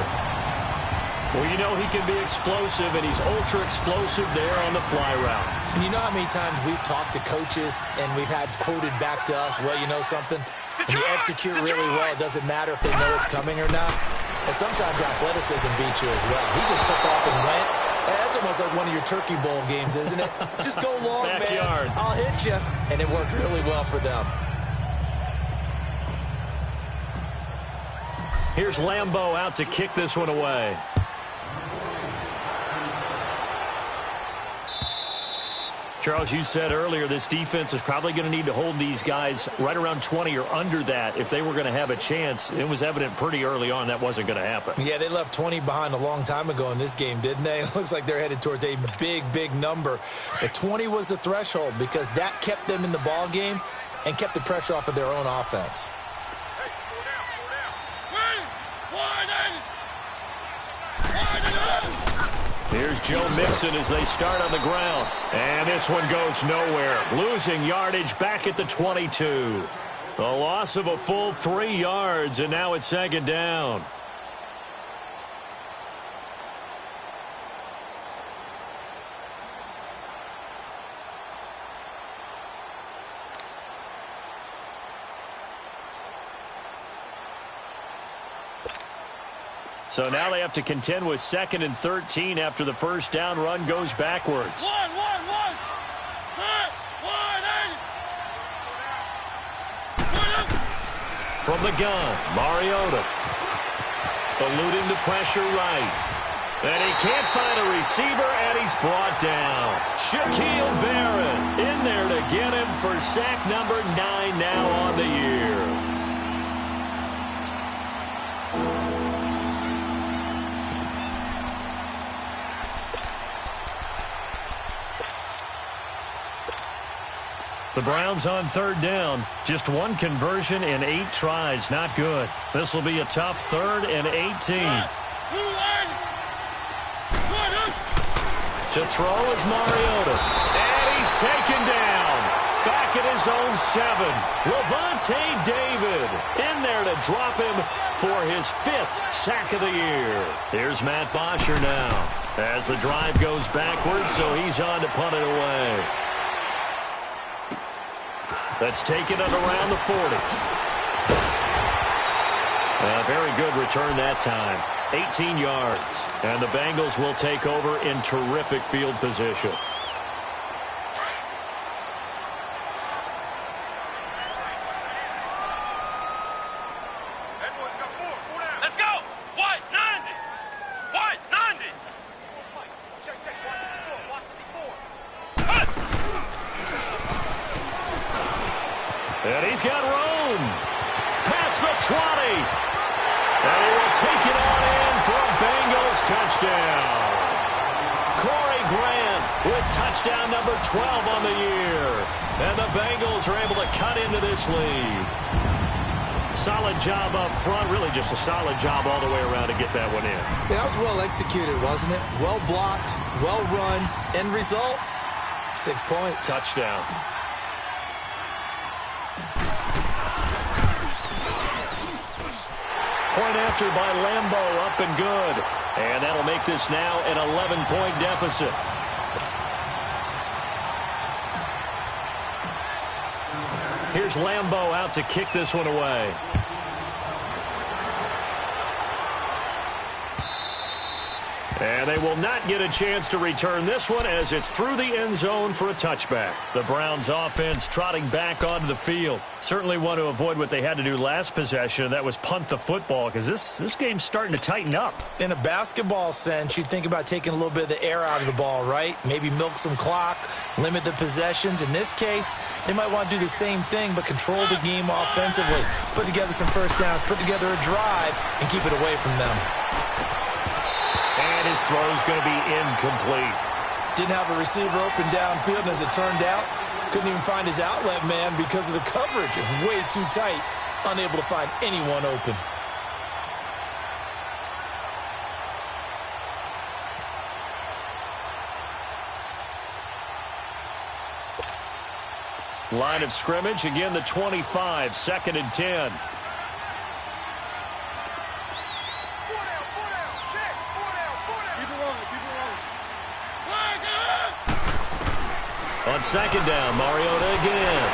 S6: Well, you know he can be explosive, and he's ultra-explosive there on the fly route.
S8: And you know how many times we've talked to coaches, and we've had quoted back to us, well, you know something? When you execute really well, it doesn't matter if they know it's coming or not. And sometimes athleticism beats you as well. He just took off and went. That's almost like one of your Turkey Bowl games, isn't it? Just go long,
S6: Backyard.
S8: man. I'll hit you. And it worked really well for them.
S6: Here's Lambeau out to kick this one away. Charles, you said earlier this defense is probably going to need to hold these guys right around 20 or under that if they were going to have a chance. It was evident pretty early on that wasn't going to happen.
S8: Yeah, they left 20 behind a long time ago in this game, didn't they? It looks like they're headed towards a big, big number. But 20 was the threshold because that kept them in the ball game and kept the pressure off of their own offense.
S6: Here's Joe Mixon as they start on the ground. And this one goes nowhere. Losing yardage back at the 22. A loss of a full 3 yards, and now it's second down. So now they have to contend with 2nd and 13 after the first down run goes backwards. From the gun, Mariota. Eluding the pressure right. And he can't find a receiver, and he's brought down. Shaquille Barrett in there to get him for sack number 9 now on the year. The Browns on 3rd down. Just 1 conversion in 8 tries. Not good. This will be a tough 3rd and 18. To throw is Mariota. And he's taken down. Back at his own 7. Levante David in there to drop him for his 5th sack of the year. Here's Matt Bosher now as the drive goes backwards, so he's on to punt it away. That's taken it around the 40. A very good return that time. 18 yards. And the Bengals will take over in terrific field position.
S7: Let's go! White, 90! White, 90!
S6: And he's got room. Past the 20. And he will take it on in for a Bengals touchdown. Corey Grant with touchdown number 12 on the year. And the Bengals are able to cut into this lead. Solid job up front. Really just a solid job all the way around to get that one in.
S8: Yeah, that was well executed, wasn't it? Well blocked, well run. End result, 6 points.
S6: Touchdown. Point after by Lambeau, up and good. And that'll make this now an 11-point deficit. Here's Lambeau out to kick this one away. And they will not get a chance to return this one as it's through the end zone for a touchback. The Browns offense trotting back onto the field. Certainly want to avoid what they had to do last possession. That was punt the football because this game's starting to tighten up.
S8: In a basketball sense, you think about taking a little bit of the air out of the ball, right? Maybe milk some clock, limit the possessions. In this case, they might want to do the same thing but control the game offensively. Put together some first downs, put together a drive, and keep it away from them.
S6: And his throw's going to be incomplete.
S8: Didn't have a receiver open downfield, and as it turned out, Couldn't even find his outlet man because of the coverage. It's way too tight. Unable to find anyone open.
S6: Line of scrimmage, again the 25, 2nd and 10. On 2nd down, Mariota again.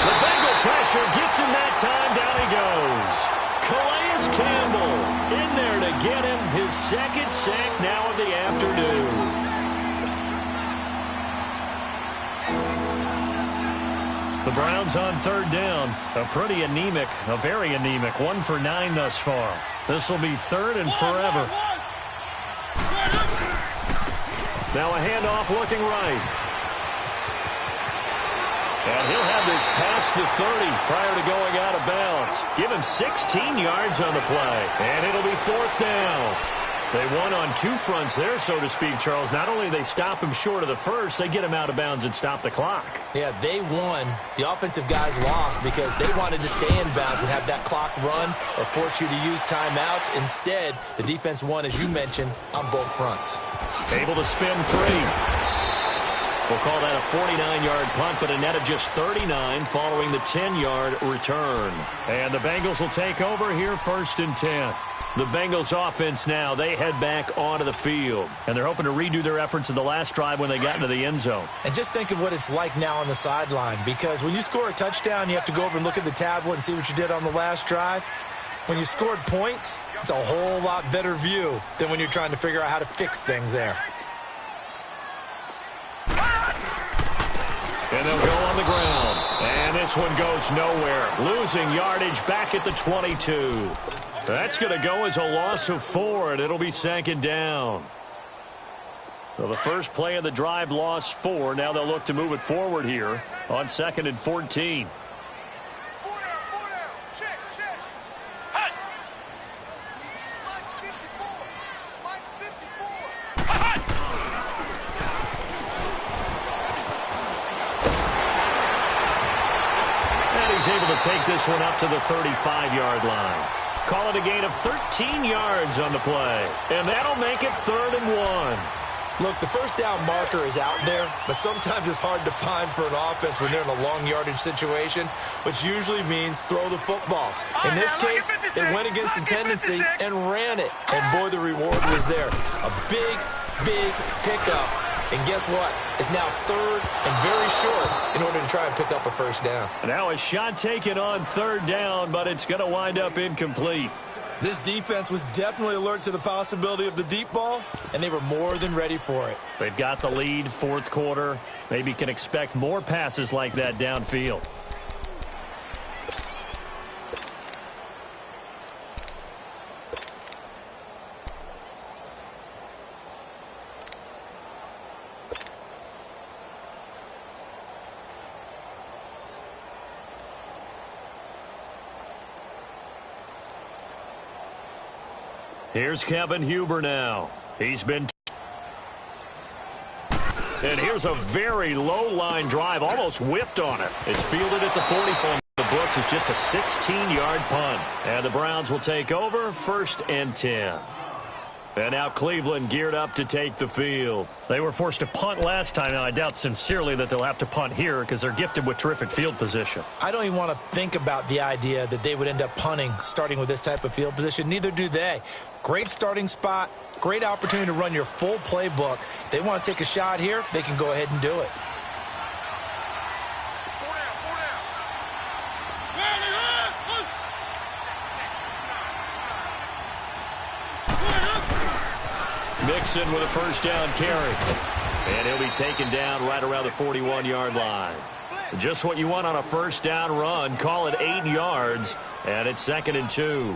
S6: The Bengal pressure gets him that time. Down he goes. Calais Campbell in there to get him his 2nd sack now of the afternoon. The Browns on 3rd down. A pretty anemic, a very anemic 1 for 9 thus far. This will be 3rd and forever. Now a handoff looking right. And he'll have this past the 30 prior to going out of bounds. Give him 16 yards on the play. And it'll be 4th down. They won on 2 fronts there, so to speak, Charles. Not only they stop him short of the first, they get him out of bounds and stop the clock.
S8: Yeah, they won. The offensive guys lost because they wanted to stay in bounds and have that clock run or force you to use timeouts. Instead, the defense won, as you mentioned, on both fronts.
S6: Able to spin free. We'll call that a 49-yard punt, but a net of just 39 following the 10-yard return. And the Bengals will take over here 1st and 10. The Bengals offense now, they head back onto the field. And they're hoping to redo their efforts in the last drive when they got into the end zone.
S8: And just think of what it's like now on the sideline, because when you score a touchdown, you have to go over and look at the tablet and see what you did on the last drive. When you scored points, it's a whole lot better view than when you're trying to figure out how to fix things there.
S6: And they'll go on the ground. And this one goes nowhere. Losing yardage back at the 22. That's going to go as a loss of 4, and it'll be 2nd down. So the first play of the drive lost 4. Now they'll look to move it forward here on 2nd and 14. Able to take this one up to the 35-yard line. Call it a gain of 13 yards on the play. And that'll make it 3rd and 1.
S8: Look, the first down marker is out there, but sometimes it's hard to find for an offense when they're in a long yardage situation, which usually means throw the football. In this case, they went against the tendency and ran it. And boy, the reward was there. A big, big pickup. And guess what? It's now 3rd and very short in order to try and pick up a 1st down.
S6: Now a shot taken on 3rd down, but it's going to wind up incomplete.
S8: This defense was definitely alert to the possibility of the deep ball, and they were more than ready for it.
S6: They've got the lead, 4th quarter. Maybe can expect more passes like that downfield. Here's Kevin Huber now. He's been... And here's a very low-line drive, almost whiffed on it. It's fielded at the 44. The books is just a 16-yard punt. And the Browns will take over 1st and 10. And now Cleveland geared up to take the field. They were forced to punt last time. Now, I doubt sincerely that they'll have to punt here because they're gifted with terrific field position.
S8: I don't even want to think about the idea that they would end up punting starting with this type of field position. Neither do they. Great starting spot, great opportunity to run your full playbook. If they want to take a shot here, they can go ahead and do it.
S6: Mixon with a 1st down carry. And he'll be taken down right around the 41-yard line. Just what you want on a 1st down run. Call it 8 yards. And it's 2nd and 2.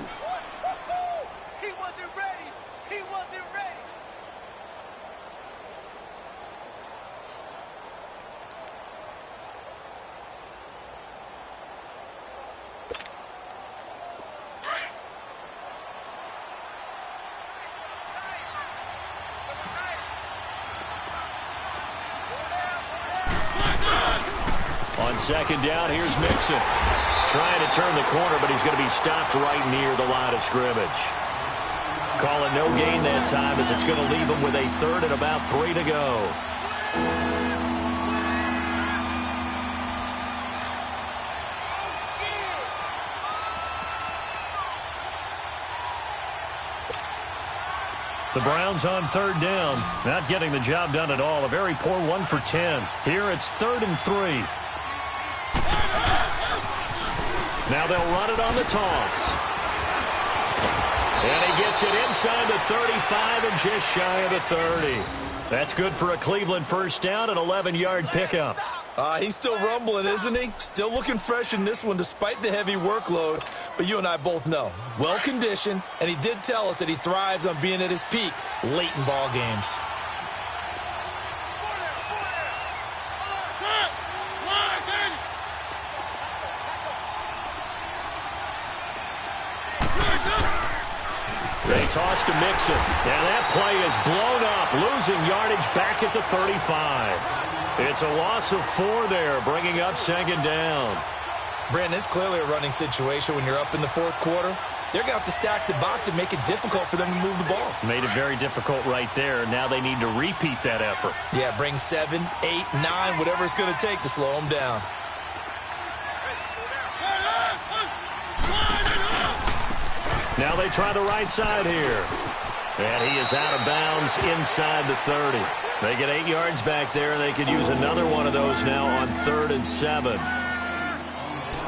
S6: On second down, here's Mixon. Trying to turn the corner, but he's going to be stopped right near the line of scrimmage. Call it no gain that time as it's going to leave him with a 3rd and about 3 to go. The Browns on 3rd down, not getting the job done at all. A very poor 1 for 10. Here it's 3rd and 3. Now they'll run it on the toss. And he gets it inside the 35 and just shy of the 30. That's good for a Cleveland first down, an 11-yard pickup.
S8: He's still rumbling, isn't he? Still looking fresh in this one despite the heavy workload. But you and I both know, well-conditioned, and he did tell us that he thrives on being at his peak late in ball games.
S6: They toss to Mixon, and that play is blown up, losing yardage back at the 35. It's a loss of 4 there, bringing up 2nd down.
S8: Brandon, it's clearly a running situation when you're up in the 4th quarter. They're going to have to stack the box and make it difficult for them to move the ball.
S6: Made it very difficult right there. Now they need to repeat that effort.
S8: Yeah, bring 7, 8, 9, whatever it's going to take to slow them down.
S6: Now they try the right side here. And he is out of bounds inside the 30. They get 8 yards back there, and they could use another one of those now on 3rd and 7.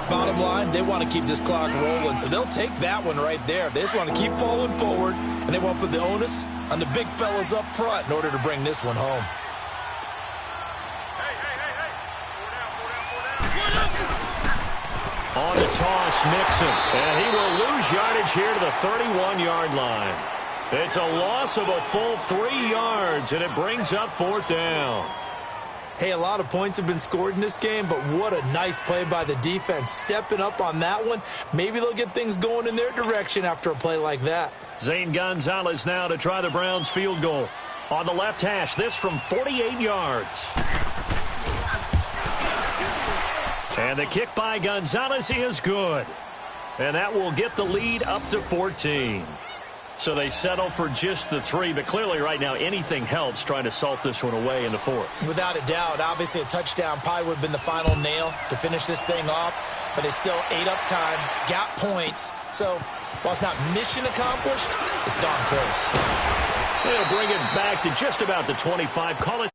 S8: Bottom line, they want to keep this clock rolling, so they'll take that one right there. They just want to keep falling forward, and they want to put the onus on the big fellas up front in order to bring this one home.
S6: On the toss, Mixon, and he will lose yardage here to the 31-yard line. It's a loss of a full 3 yards, and it brings up 4th down.
S8: Hey, a lot of points have been scored in this game, but what a nice play by the defense. Stepping up on that one, maybe they'll get things going in their direction after a play like that.
S6: Zane Gonzalez now to try the Browns field goal. On the left hash, this from 48 yards. And the kick by Gonzalez is good. And that will get the lead up to 14. So they settle for just the 3, but clearly right now anything helps trying to salt this one away in the 4th.
S8: Without a doubt, obviously a touchdown probably would have been the final nail to finish this thing off, but it's still ate up time, got points. So while it's not mission accomplished, it's darn close.
S6: They'll bring it back to just about the 25. Call it